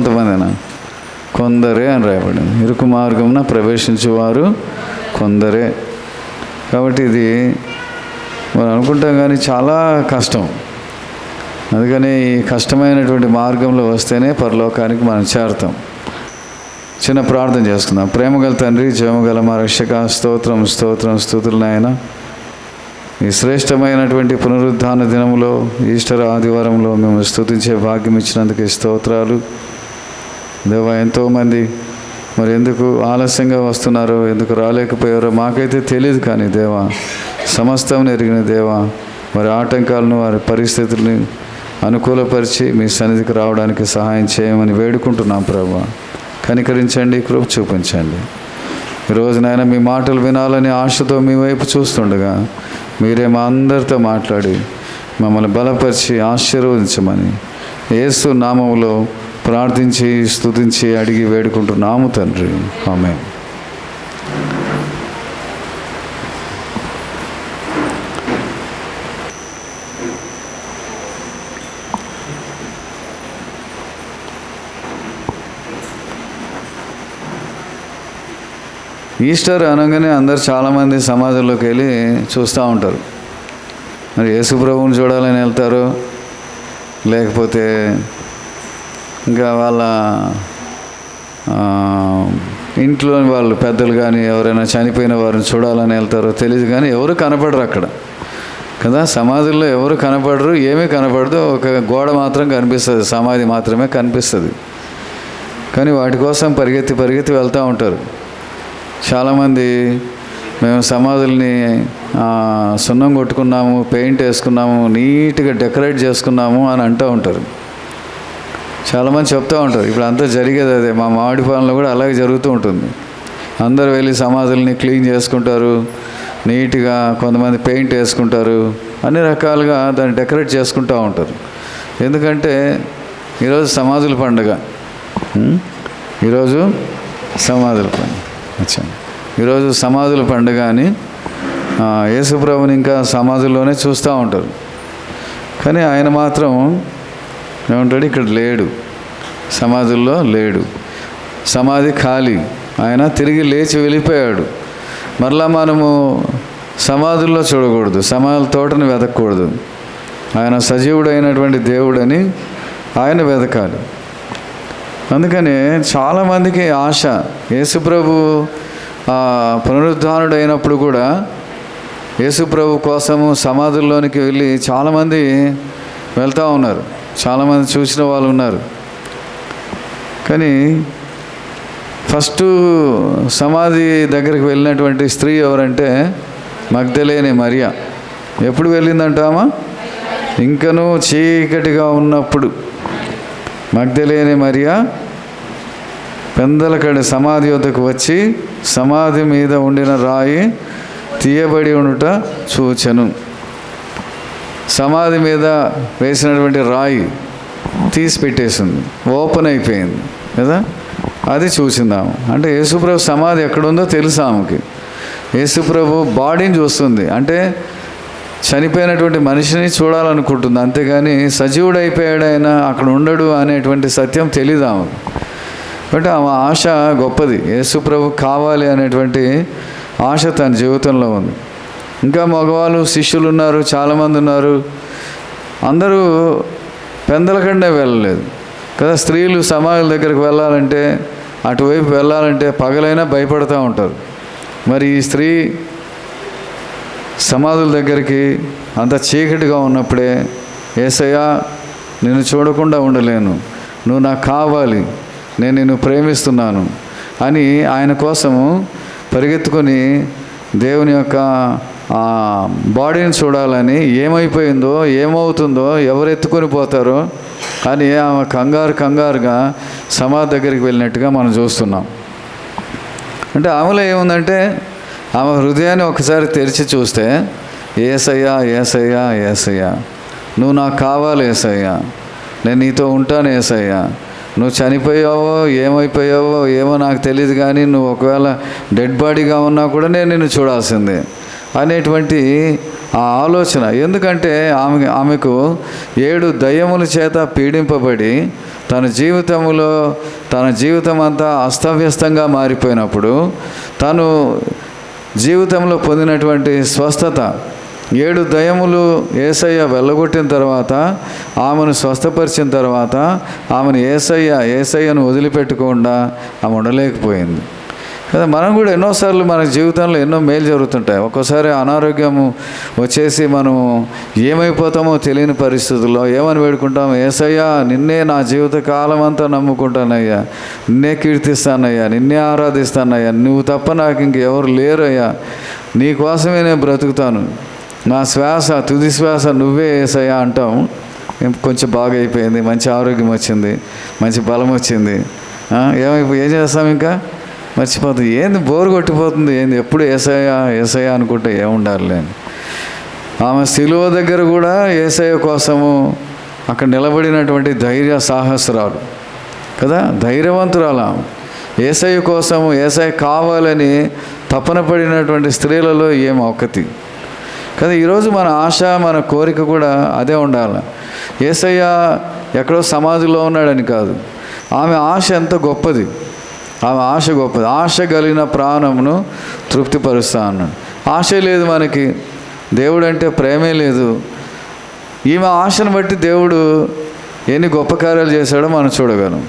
కొంతమందినా? కొందరే అని రాయబడింది. ఇరుకు మార్గమున ప్రవేశించేవారు కొందరే. కాబట్టి ఇది మనం అనుకుంటాం కానీ చాలా కష్టం. అందుకని ఈ కష్టమైనటువంటి మార్గంలో వస్తేనే పరలోకానికి మనం చేరుతాం. చిన్న ప్రార్థన చేసుకుందాం. ప్రేమగల తండ్రి, జీవగల మా రక్షక, స్తోత్రం స్తోత్రం స్తుతులు నాయన. ఈ శ్రేష్టమైనటువంటి పునరుద్ధాన దినములో, ఈస్టర్ ఆదివారంలో మేము స్తుతించే భాగ్యం ఇచ్చినందుకు స్తోత్రాలు దేవా. ఎంతోమంది మరి ఎందుకు ఆలస్యంగా వస్తున్నారో, ఎందుకు రాలేకపోయారో మాకైతే తెలియదు. కానీ దేవా, సమస్తం ఎరిగిన దేవా, వారి ఆటంకాలను, వారి పరిస్థితుల్ని అనుకూలపరిచి మీ సన్నిధికి రావడానికి సహాయం చేయమని వేడుకుంటున్నాం ప్రభువా. కనికరించండి, కృప చూపించండి. ఈరోజునైనా మీ మాటలు వినాలని ఆశతో మీ వైపు చూస్తుండగా మీరే మా అందరితో మాట్లాడి మమ్మల్ని బలపరిచి ఆశీర్వదించమని యేసు నామములో ప్రార్థించి స్తుతించి అడిగి వేడుకుంటున్నాము తండ్రి. ఆమేన్. ఈస్టర్ అనగానే అందరు చాలామంది సమాజంలోకి వెళ్ళి చూస్తూ ఉంటారు. మరి యేసు ప్రభువుని చూడాలని వెళ్తారు, లేకపోతే ఇంకా వాళ్ళ ఇంట్లోని వాళ్ళు పెద్దలు కానీ ఎవరైనా చనిపోయిన వారిని చూడాలని వెళ్తారో తెలియదు. కానీ ఎవరు కనపడరు అక్కడ కదా. సమాధుల్లో ఎవరు కనపడరు, ఏమీ కనపడదు. ఒక గోడ మాత్రం కనిపిస్తుంది, సమాధి మాత్రమే కనిపిస్తుంది. కానీ వాటి కోసం పరిగెత్తి వెళ్తూ ఉంటారు. చాలామంది మేము సమాధుల్ని సున్నం కొట్టుకున్నాము, పెయింట్ వేసుకున్నాము, నీట్గా డెకరేట్ చేసుకున్నాము అని అంటూ ఉంటారు. చాలామంది చెప్తూ ఉంటారు. ఇప్పుడు అంతా జరిగేది అదే. మా మామిడిపాలెంలో కూడా అలాగే జరుగుతూ ఉంటుంది. అందరూ వెళ్ళి సమాధుల్ని క్లీన్ చేసుకుంటారు, నీట్గా కొంతమంది పెయింట్ వేసుకుంటారు, అన్ని రకాలుగా దాన్ని డెకరేట్ చేసుకుంటూ ఉంటారు. ఎందుకంటే ఈరోజు సమాధుల పండుగ. ఈరోజు సమాధుల పండుగ. ఈరోజు సమాధుల పండుగ అని యేసుప్రభుని ఇంకా సమాధుల్లోనే చూస్తూ ఉంటారు. కానీ ఆయన మాత్రం ఏమంటాడు, ఇక్కడ లేడు, సమాధుల్లో లేడు, సమాధి ఖాళీ, ఆయన తిరిగి లేచి వెళ్ళిపోయాడు. మరలా మనము సమాధుల్లో చూడకూడదు, సమాధుల తోటను వెతకూడదు. ఆయన సజీవుడైనటువంటి దేవుడని ఆయన వెతకాలి. అందుకనే చాలామందికి ఆశ. యేసుప్రభు పునరుద్ధానుడు అయినప్పుడు కూడా యేసుప్రభు కోసము సమాధుల్లోనికి వెళ్ళి చాలామంది వెళ్తూ ఉన్నారు, చాలామంది చూసిన వాళ్ళు ఉన్నారు. కానీ ఫస్ట్ సమాధి దగ్గరికి వెళ్ళినటువంటి స్త్రీ ఎవరంటే మగ్దలేనే మరియా. ఎప్పుడు వెళ్ళిందంటామా? ఇంకనూ చీకటిగా ఉన్నప్పుడు మగ్దలేనే మరియా పెందలకడి సమాధి వద్దకు వచ్చి సమాధి మీద ఉండిన రాయి తీయబడి ఉండుట చూచెను. సమాధి మీద వేసినటువంటి రాయి తీసి పెట్టేసింది, ఓపెన్ అయిపోయింది కదా. అది చూసిందాము. అంటే యేసుప్రభు సమాధి ఎక్కడుందో తెలుసు ఆమెకి. యేసుప్రభు బాడీని చూస్తుంది, అంటే చనిపోయినటువంటి మనిషిని చూడాలనుకుంటుంది. అంతేగాని సజీవుడైపోయాడు ఆయన, అక్కడ ఉండడు అనేటువంటి సత్యం తెలీదు ఆమెకు. అంటే ఆమె ఆశ గొప్పది, యేసుప్రభు కావాలి అనేటువంటి ఆశ తన జీవితంలో ఉంది. ఇంకా మగవాళ్ళు శిష్యులు ఉన్నారు, చాలామంది ఉన్నారు. అందరూ పెందలకండే వెళ్ళలేదు కదా. స్త్రీలు సమాధుల దగ్గరికి వెళ్ళాలంటే, అటువైపు వెళ్ళాలంటే పగలైనా భయపడుతూ ఉంటారు. మరి ఈ స్త్రీ సమాధుల దగ్గరికి అంత చీకటిగా ఉన్నప్పుడే, యేసయ్యా నిన్ను చూడకుండా ఉండలేను, నువ్వు నాకు కావాలి, నేను నిన్ను ప్రేమిస్తున్నాను అని ఆయన కోసము పరిగెత్తుకొని దేవుని యొక్క బాడీని చూడాలని, ఏమైపోయిందో ఏమవుతుందో ఎవరు ఎత్తుకొని పోతారో అని ఆమె కంగారుగా సమాధి దగ్గరికి వెళ్ళినట్టుగా మనం చూస్తున్నాం. అంటే ఆమెలో ఏముందంటే, ఆమె హృదయాన్ని ఒకసారి తెరిచి చూస్తే, యేసయ్యా యేసయ్యా యేసయ్యా, నువ్వు నాకు కావాలి యేసయ్యా, నేను నీతో ఉంటాను యేసయ్యా, నువ్వు చనిపోయావో ఏమైపోయావో ఏమో నాకు తెలియదు, కానీ నువ్వు ఒకవేళ డెడ్ బాడీగా ఉన్నా కూడా నేను నిన్ను చూడాల్సిందే అనేటువంటి ఆ ఆలోచన. ఎందుకంటే ఆమెకు 7 దయ్యముల చేత పీడింపబడి తన జీవితం అంతా అస్తవ్యస్తంగా మారిపోయినప్పుడు తను జీవితంలో పొందినటువంటి స్వస్థత, 7 దయ్యములు యేసయ్య వెళ్ళగొట్టిన తర్వాత, ఆమెను స్వస్థపరిచిన తర్వాత ఆమెను యేసయ్యను వదిలిపెట్టకుండా ఆమె ఉండలేకపోయింది కదా. మనం కూడా ఎన్నోసార్లు మన జీవితంలో ఎన్నో మేలు జరుగుతుంటాయి. ఒక్కోసారి అనారోగ్యము వచ్చేసి మనము ఏమైపోతామో తెలియని పరిస్థితుల్లో ఏమని వేడుకుంటాము, యేసయ్యా నిన్నే నా జీవిత కాలం అంతా నమ్ముకుంటానయ్యా, నిన్నే కీర్తిస్తానయ్యా, నిన్నే ఆరాధిస్తానయ్యా, నువ్వు తప్ప నాకు ఇంకెవరు లేరయ్యా, నీ కోసమే నేను బ్రతుకుతాను, నా శ్వాస తుది శ్వాస నువ్వే యేసయ్యా అంటాం. కొంచెం బాగా అయిపోయింది, మంచి ఆరోగ్యం వచ్చింది, మంచి బలం వచ్చింది, ఏం చేస్తాం, ఇంకా మర్చిపోతుంది. ఏంది బోరు కొట్టిపోతుంది, ఏంది ఎప్పుడు యేసయ్య అనుకుంటే ఏముండాలి అని. ఆమె సిలువ దగ్గర కూడా యేసయ్య కోసము అక్కడ నిలబడినటువంటి ధైర్య సాహసరాలు కదా, ధైర్యవంతురాలు ఆమె. యేసయ్య కోసము, యేసయ్య కావాలని తపన పడినటువంటి స్త్రీలలో ఏం ఒక్కతి కదా. ఈరోజు మన ఆశ, మన కోరిక కూడా అదే ఉండాలి. యేసయ్య ఎక్కడో సమాధిలో ఉన్నాడని కాదు, ఆమె ఆశ ఎంత గొప్పది, ఆమె ఆశ గొప్పది. ఆశ కలిగిన ప్రాణమును తృప్తిపరుస్తా అన్నాడు. ఆశ లేదు మనకి, దేవుడు అంటే ప్రేమే లేదు. ఈమె ఆశను బట్టి దేవుడు ఎన్ని గొప్ప కార్యాలు చేశాడో మనం చూడగలం.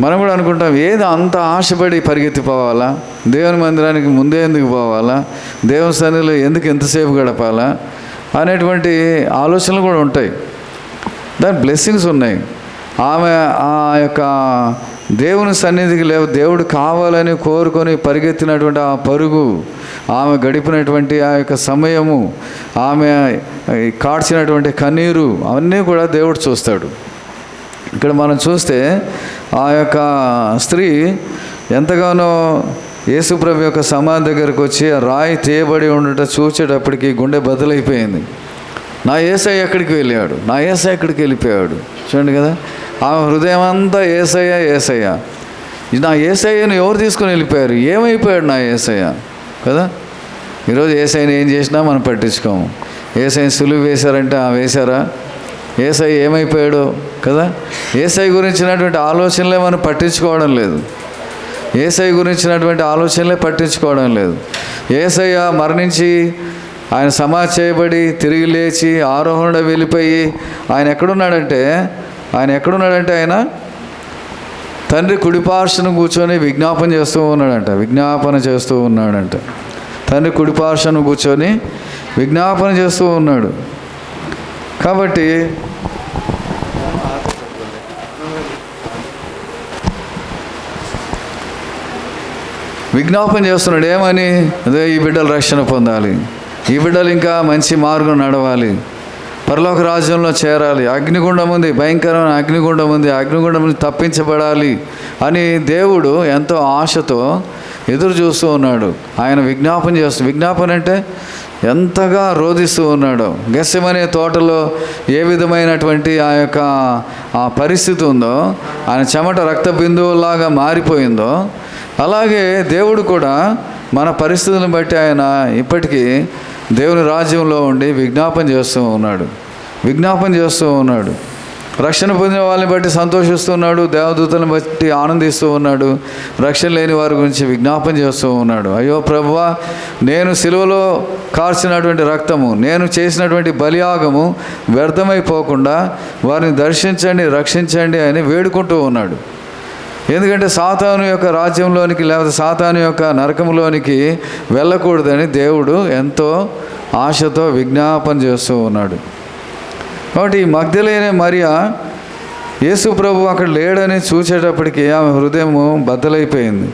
మనం కూడా అనుకుంటాం, ఏది అంత ఆశపడి పరిగెత్తిపోవాలా, దేవుని మందిరానికి ముందే ఎందుకు పోవాలా, దేవుని సన్నిధిలో ఎందుకు ఎంతసేపు గడపాలా అనేటువంటి ఆలోచనలు కూడా ఉంటాయి. దాని బ్లెస్సింగ్స్ ఉన్నాయి. ఆమె ఆ యొక్క దేవుని సన్నిధికి దేవుడు కావాలని కోరుకొని పరిగెత్తినటువంటి ఆ పరుగు, ఆమె గడిపినటువంటి ఆ యొక్క సమయము, ఆమె కార్చినటువంటి కన్నీరు, అవన్నీ కూడా దేవుడు చూస్తాడు. ఇక్కడ మనం చూస్తే ఆ యొక్క స్త్రీ ఎంతగానో యేసుప్రభు యొక్క సమాధి దగ్గరకు వచ్చి ఆ రాయి తీయబడి ఉండట చూసేటప్పటికి గుండె బదులైపోయింది. నా యేసయ్య ఎక్కడికి వెళ్ళాడు, నా యేసయ్య ఎక్కడికి వెళ్ళిపోయాడు. చూడండి కదా, ఆమె హృదయం అంతా యేసయ్య. నా యేసయ్యను ఎవరు తీసుకొని వెళ్ళిపోయారు, ఏమైపోయాడు నా యేసయ్య కదా. ఈరోజు యేసయ్యని ఏం చేసినా మనం పట్టించుకోము. యేసయ్యని సులువు వేశారంటే వేశారా, యేసయ్య ఏమైపోయాడు కదా. యేసయ్య గురించినటువంటి ఆలోచనలే మనం పట్టించుకోవడం లేదు, యేసయ్య గురించినటువంటి ఆలోచనలే పట్టించుకోవడం లేదు. యేసయ్య మరణించి ఆయన సమాధి చేయబడి తిరిగి లేచి ఆరోహణ వెళ్ళిపోయి ఆయన ఎక్కడున్నాడంటే ఆయన తండ్రి కుడిపార్శ్వను కూర్చొని విజ్ఞాపన చేస్తూ ఉన్నాడంట. తండ్రి కుడిపార్శ్వను కూర్చొని విజ్ఞాపన చేస్తూ ఉన్నాడు. కాబట్టి విజ్ఞాపన చేస్తున్నాడు ఏమని, అదే ఈ బిడ్డలు రక్షణ పొందాలి, ఈ బిడ్డలు ఇంకా మంచి మార్గం నడవాలి, పరలోక రాజ్యంలో చేరాలి, అగ్నిగుండం ఉంది, భయంకరమైన అగ్నిగుండం ఉంది, అగ్నిగుండం నుంచి తప్పించబడాలి అని దేవుడు ఎంతో ఆశతో ఎదురు చూస్తూ ఉన్నాడు. ఆయన విజ్ఞాపన అంటే ఎంతగా రోధిస్తూ ఉన్నాడు. గెత్సెమనే తోటలో ఏ విధమైనటువంటి ఆ పరిస్థితి ఉందో, ఆయన చెమట రక్త బిందువులాగా మారిపోయిందో, అలాగే దేవుడు కూడా మన పరిస్థితులను బట్టి ఆయన ఇప్పటికీ దేవుని రాజ్యంలో ఉండి విజ్ఞాపన చేస్తూ ఉన్నాడు. రక్షణ పొందిన వాళ్ళని బట్టి సంతోషిస్తున్నాడు, దేవదూతలను బట్టి ఆనందిస్తూ ఉన్నాడు, రక్షణ లేని వారి గురించి విజ్ఞాపన చేస్తూ ఉన్నాడు. అయ్యో ప్రభువా, నేను సిలువలో కార్చినటువంటి రక్తము, నేను చేసినటువంటి బలియాగము వ్యర్థమైపోకుండా వారిని దర్శించండి, రక్షించండి అని వేడుకుంటూ ఉన్నాడు. ఎందుకంటే సాతాను యొక్క రాజ్యంలోనికి లేకపోతే సాతాను యొక్క నరకంలోనికి వెళ్ళకూడదని దేవుడు ఎంతో ఆశతో విజ్ఞాపన చేస్తూ ఉన్నాడు. కాబట్టి ఈ మగ్దలేనే మరియ యేసు ప్రభు అక్కడ లేడని చూసేటప్పటికి ఆమె హృదయము బద్దలైపోయింది.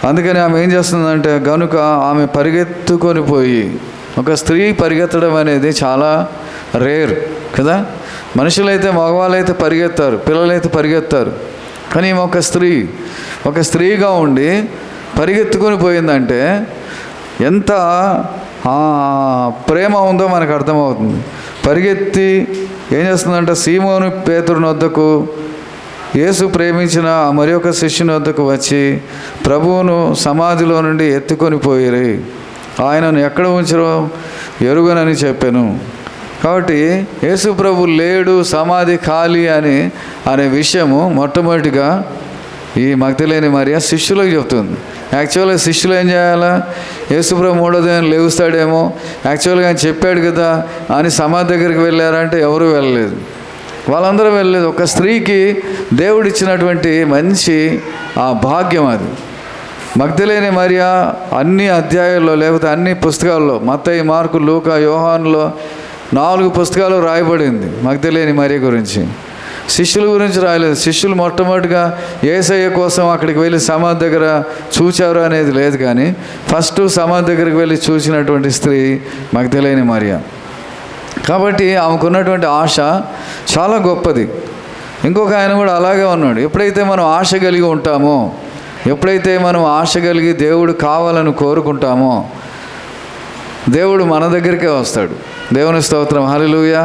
అందుకని ఆమె ఏం చేస్తుందంటే, గనుక ఆమె పరిగెత్తుకొని పోయి, ఒక స్త్రీ పరిగెత్తడం అనేది చాలా రేర్ కదా. మనుషులైతే, మగవాళ్ళైతే పరిగెత్తారు, పిల్లలైతే పరిగెత్తారు, కానీ ఒక స్త్రీగా ఉండి పరిగెత్తుకొని పోయిందంటే ఎంత ప్రేమ ఉందో మనకు అర్థమవుతుంది. పరిగెత్తి ఏం చేస్తుందంటే, సీమోను పేతురుని వద్దకు, యేసు ప్రేమించిన మరి ఒక శిష్యుని వద్దకు వచ్చి ప్రభువును సమాధిలో నుండి ఎత్తుకొని పోయిరి, ఆయనను ఎక్కడ ఉంచారో ఎరుగనని చెప్పాను. కాబట్టి యేసు ప్రభు లేడు, సమాధి ఖాళీ అనే విషయము మొట్టమొదటిగా ఈ మగ్దలేని మరియ శిష్యులకు చెప్తుంది. యాక్చువల్గా శిష్యులు ఏం చేయాలా? యేసుప్రభు మూడో దినం లేవుస్తాడేమో, యాక్చువల్గా ఆయన చెప్పాడు కదా అని సమాధి దగ్గరికి వెళ్ళారంటే ఎవరు వెళ్ళలేదు, వాళ్ళందరూ వెళ్ళలేదు. ఒక స్త్రీకి దేవుడు ఇచ్చినటువంటి మంచి ఆ భాగ్యం అది. మగ్దలేని మరియ అన్ని అధ్యాయాల్లో లేకపోతే అన్ని పుస్తకాల్లో, మత్తయి, మార్కు, లూకా, యోహానులో 4 పుస్తకాలు రాయబడింది మగ్దలేని మరియ గురించి. శిష్యుల గురించి రాయలేదు. శిష్యులు మొట్టమొదటిగా యేసయ్య కోసం అక్కడికి వెళ్ళి సమాధి దగ్గర చూచారు అనేది లేదు, కానీ ఫస్ట్ సమాధి దగ్గరికి వెళ్ళి చూసినటువంటి స్త్రీ మగ్దలేని మరియ. కాబట్టి ఆమెకున్నటువంటి ఆశ చాలా గొప్పది. ఇంకొక ఆయన కూడా అలాగే ఉన్నాడు. ఎప్పుడైతే మనం ఆశ కలిగి ఉంటామో, ఎప్పుడైతే మనం ఆశ కలిగి దేవుడు కావాలని కోరుకుంటామో, దేవుడు మన దగ్గరికే వస్తాడు. దేవుని స్తోత్రం, హల్లెలూయా.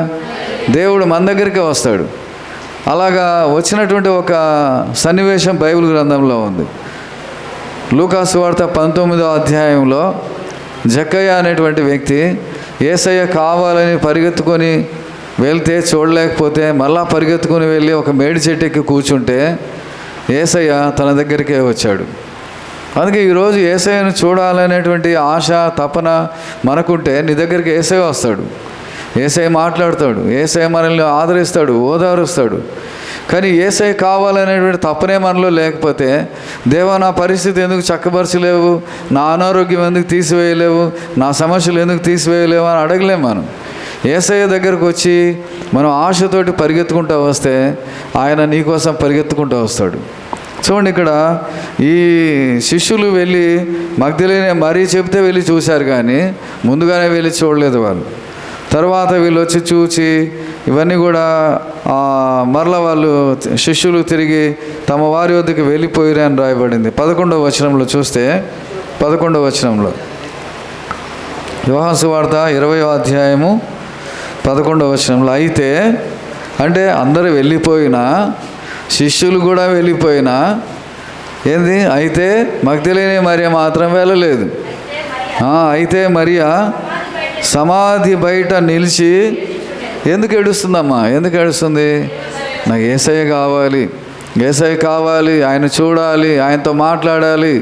దేవుడు మన దగ్గరికే వస్తాడు. అలాగా వచ్చినటువంటి ఒక సన్నివేశం బైబిల్ గ్రంథంలో ఉంది. లూకా సువార్త 19వ అధ్యాయంలో జక్కయ్య అనేటువంటి వ్యక్తి యేసయ్య కావాలని పరిగెత్తుకొని వెళ్తే చూడలేకపోతే మళ్ళా పరిగెత్తుకొని వెళ్ళి ఒక మేడి చెట్టు ఎక్కి కూర్చుంటే యేసయ్య తన దగ్గరికే వచ్చాడు. అందుకే ఈరోజు యేసయ్యను చూడాలనేటువంటి ఆశ, తపన మనకుంటే నీ దగ్గరికి యేసయ్య వస్తాడు. యేసయ్య మాట్లాడతాడు, యేసయ్య మనల్ని ఆదరిస్తాడు, ఓదారుస్తాడు. కానీ యేసయ్య కావాలనేటువంటి తపనే మనలో లేకపోతే, దేవా నా పరిస్థితి ఎందుకు చక్కబరచలేవు, నా అనారోగ్యం ఎందుకు తీసివేయలేవు, నా సమస్యలు ఎందుకు తీసివేయలేవు అని అడగలేము మనం. యేసయ్య దగ్గరకు వచ్చి మనం ఆశతోటి పరిగెత్తుకుంటూ వస్తే ఆయన నీకోసం పరిగెత్తుకుంటూ వస్తాడు. చూడండి, ఇక్కడ ఈ శిష్యులు వెళ్ళి మగ్దలేని మరీ చెప్తే వెళ్ళి చూశారు, కానీ ముందుగానే వెళ్ళి చూడలేదు వాళ్ళు. తర్వాత వీళ్ళు వచ్చి చూచి ఇవన్నీ కూడా మరలా వాళ్ళు శిష్యులు తిరిగి తమ వారి వద్దకు వెళ్ళిపోయారు అని రాయబడింది. 11వ వచనంలో చూస్తే, 11వ వచనంలో యోహాను సువార్త 20వ అధ్యాయము 11వ వచనంలో, అయితే అంటే అందరూ వెళ్ళిపోయినా, శిష్యులు కూడా వెళ్ళిపోయినా ఏంది, అయితే మగ్దలేని మరియ మాత్రం వెళ్ళలేదు. అయితే మరియా సమాధి బయట నిలిచి ఎందుకు ఏడుస్తుందమ్మా? ఎందుకు ఏడుస్తుంది? నాకు యేసయ్య కావాలి, యేసయ్య కావాలి, ఆయన చూడాలి, ఆయనతో మాట్లాడాలి.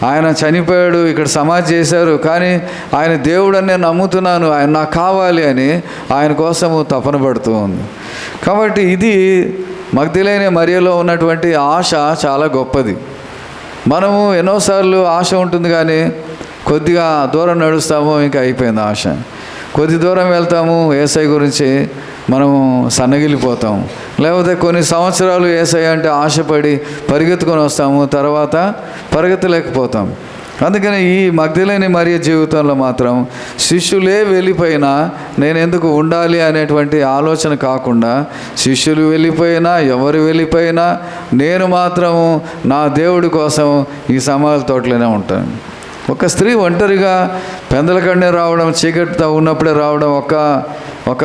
ఆయన చనిపోయాడు, ఇక్కడ సమాధి చేశారు, కానీ ఆయన దేవుడు అని నేను నమ్ముతున్నాను, ఆయన నాకు కావాలి అని ఆయన కోసము తపన పడుతూ ఉంది. కాబట్టి ఇది మగ్దలేని మరియలో ఉన్నటువంటి ఆశ చాలా గొప్పది. మనము ఎన్నోసార్లు ఆశ ఉంటుంది, కానీ కొద్దిగా దూరం నడుస్తాము, ఇంకా అయిపోయింది ఆశ. కొద్ది దూరం వెళ్తాము, యేసయ్య గురించి మనము సన్నగిలిపోతాము. లేకపోతే కొన్ని సంవత్సరాలు యేసయ్య అంటే ఆశపడి పరిగెత్తుకొని వస్తాము, తర్వాత పరిగెత్తలేకపోతాం. అందుకని ఈ మగ్దలేని మరియ జీవితంలో మాత్రం శిష్యులే వెళ్ళిపోయినా నేను ఎందుకు ఉండాలి అనేటువంటి ఆలోచన కాకుండా, శిష్యులు వెళ్ళిపోయినా ఎవరు వెళ్ళిపోయినా నేను మాత్రము నా దేవుడి కోసం ఈ సమాధి తోటలోనే ఉంటాను. ఒక స్త్రీ ఒంటరిగా పెందలకన్నే రావడం, చీకటితో ఉన్నప్పుడే రావడం ఒక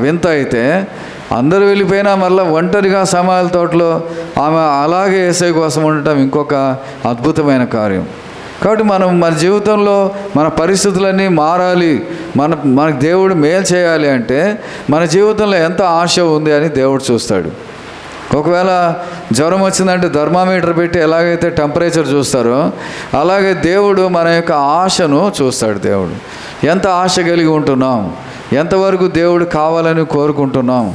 వింత అయితే, అందరూ వెళ్ళిపోయినా మళ్ళీ ఒంటరిగా సమాధి తోటలో ఆమె అలాగే యేసయ్య కోసం ఉండటం ఇంకొక అద్భుతమైన కార్యం. కాబట్టి మనం మన జీవితంలో మన పరిస్థితులన్నీ మారాలి, మనకు దేవుడు మేలు చేయాలి అంటే మన జీవితంలో ఎంత ఆశ ఉంది అని దేవుడు చూస్తాడు. ఒకవేళ జ్వరం వచ్చిందంటే థర్మామీటర్ పెట్టి ఎలాగైతే టెంపరేచర్ చూస్తారో అలాగే దేవుడు మన యొక్క ఆశను చూస్తాడు. దేవుడు ఎంత ఆశ కలిగి ఉంటున్నాం, ఎంతవరకు దేవుడు కావాలని కోరుకుంటున్నాం,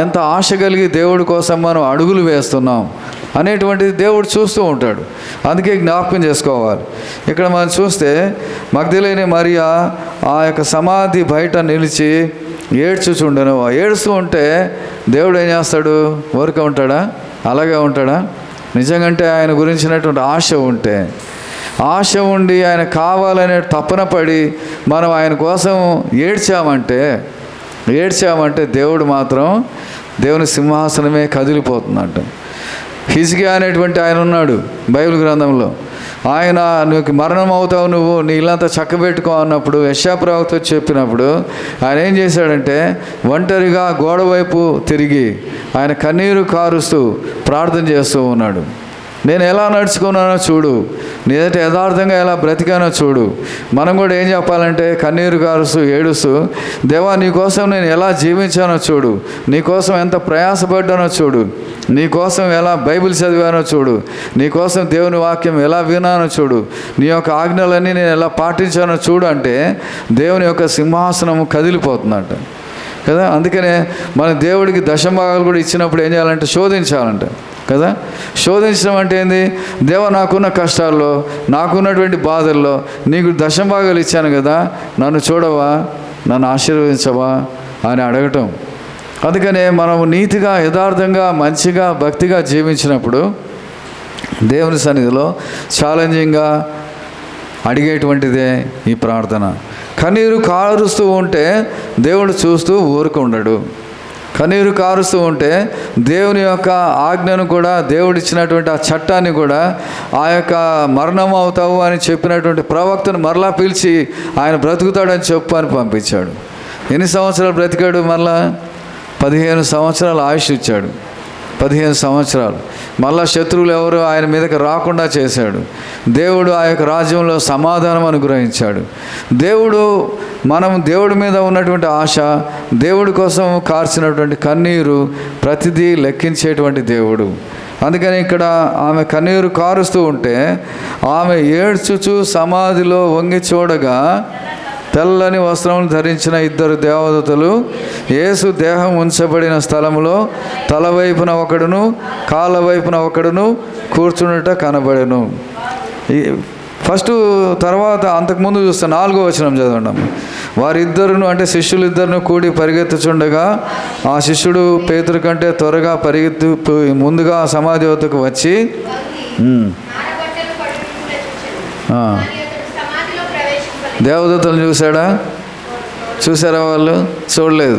ఎంత ఆశ కలిగి దేవుడి కోసం మనం అడుగులు వేస్తున్నాం అనేటువంటిది దేవుడు చూస్తూ ఉంటాడు. అందుకే జ్ఞాపకం చేసుకోవాలి. ఇక్కడ మనం చూస్తే మగ్దలేని మరియ ఆ యొక్క సమాధి బయట నిలిచి ఏడ్చుచుండెను. ఏడుస్తూ ఉంటే దేవుడు ఏం చేస్తాడు? ఊరికే ఉంటాడా? అలాగే ఉంటాడా? నిజంగా ఆయన గురించినటువంటి ఆశ ఉండి ఆయన కావాలనే తపన పడి మనం ఆయన కోసం ఏడ్చామంటే దేవుడు మాత్రం దేవుని సింహాసనమే కదిలిపోతుందంట. హిజ్కియా అనేటువంటి ఆయన ఉన్నాడు బైబిల్ గ్రంథంలో. ఆయన నువ్వు మరణం అవుతావు, నువ్వు నీ ఇల్లంతా చక్కబెట్టుకో అన్నప్పుడు యెషయా ప్రవక్త చెప్పినప్పుడు ఆయన ఏం చేశాడంటే ఒంటరిగా గోడ వైపు తిరిగి ఆయన కన్నీరు కారుస్తూ ప్రార్థన చేస్తూ ఉన్నాడు. నేను ఎలా నడుచుకున్నానో చూడు, నీ ఎదుట యథార్థంగా ఎలా బ్రతికానో చూడు. మనం కూడా ఏం చెప్పాలంటే కన్నీరు కారుస్తూ ఏడుస్తూ, దేవా నీకోసం నేను ఎలా జీవించానో చూడు, నీకోసం ఎంత ప్రయాసపడ్డానో చూడు, నీకోసం ఎలా బైబిల్ చదివానో చూడు, నీకోసం దేవుని వాక్యం ఎలా వినానో చూడు, నీ యొక్క ఆజ్ఞలన్నీ నేను ఎలా పాటించానో చూడు అంటే దేవుని యొక్క సింహాసనం కదిలిపోతుందంట కదా. అందుకనే మన దేవుడికి దశమభాగాలు కూడా ఇచ్చినప్పుడు ఏం చేయాలంటే శోధించాలంట కదా. శోధించడం అంటే ఏంది? దేవా నాకున్న కష్టాల్లో, నాకున్నటువంటి బాధల్లో నీకు దశమభాగాలు ఇచ్చాను కదా, నన్ను చూడవా, నన్ను ఆశీర్వదించవా అని అడగటం. అందుకనే మనం నీతిగా యథార్థంగా మంచిగా భక్తిగా జీవించినప్పుడు దేవుని సన్నిధిలో ఛాలెంజింగ్గా అడిగేటువంటిదే ఈ ప్రార్థన. కన్నీరు కారుస్తూ ఉంటే దేవుడు చూస్తూ ఊరుకుండడు. కన్నీరు కారుస్తూ ఉంటే దేవుని యొక్క ఆజ్ఞను కూడా, దేవుడిచ్చినటువంటి ఆ చట్టాన్ని కూడా, ఆ యొక్క మరణం అవుతావు అని చెప్పినటువంటి ప్రవక్తను మరలా పిలిచి ఆయన బ్రతుకుతాడని చెప్పు అని పంపించాడు. ఎన్ని సంవత్సరాలు బ్రతికాడు? మరలా 15 సంవత్సరాలు ఆయుష్ ఇచ్చాడు. 15 సంవత్సరాలు మళ్ళా శత్రువులు ఎవరు ఆయన మీదకి రాకుండా చేశాడు. దేవుడు ఆ యొక్క రాజ్యంలో సమాధానం అనుగ్రహించాడు. మనం దేవుడి మీద ఉన్నటువంటి ఆశ, దేవుడి కోసం కార్చినటువంటి కన్నీరు ప్రతిదీ లెక్కించేటువంటి దేవుడు. అందుకని ఇక్కడ ఆమె కన్నీరు కారుస్తూ ఉంటే ఆమె ఏడ్చుచు సమాధిలో వంగి చూడగా తెల్లని వస్త్రములు ధరించిన 2 దేవదూతలు యేసు దేహం ఉంచబడిన స్థలంలో తల వైపున ఒకడును కాళ్ళ వైపున ఒకడును కూర్చున్నట కనబడెను. ఫస్ట్ తర్వాత అంతకుముందు చూస్తే 4వ వచనం చదవండి. వారిద్దరును అంటే శిష్యులిద్దరును కూడి పరిగెత్తుచుండగా ఆ శిష్యుడు పేతురు కంటే త్వరగా ముందుగా సమాధి వద్దకు వచ్చి దేవదూతలు చూసారా? వాళ్ళు చూడలేదు.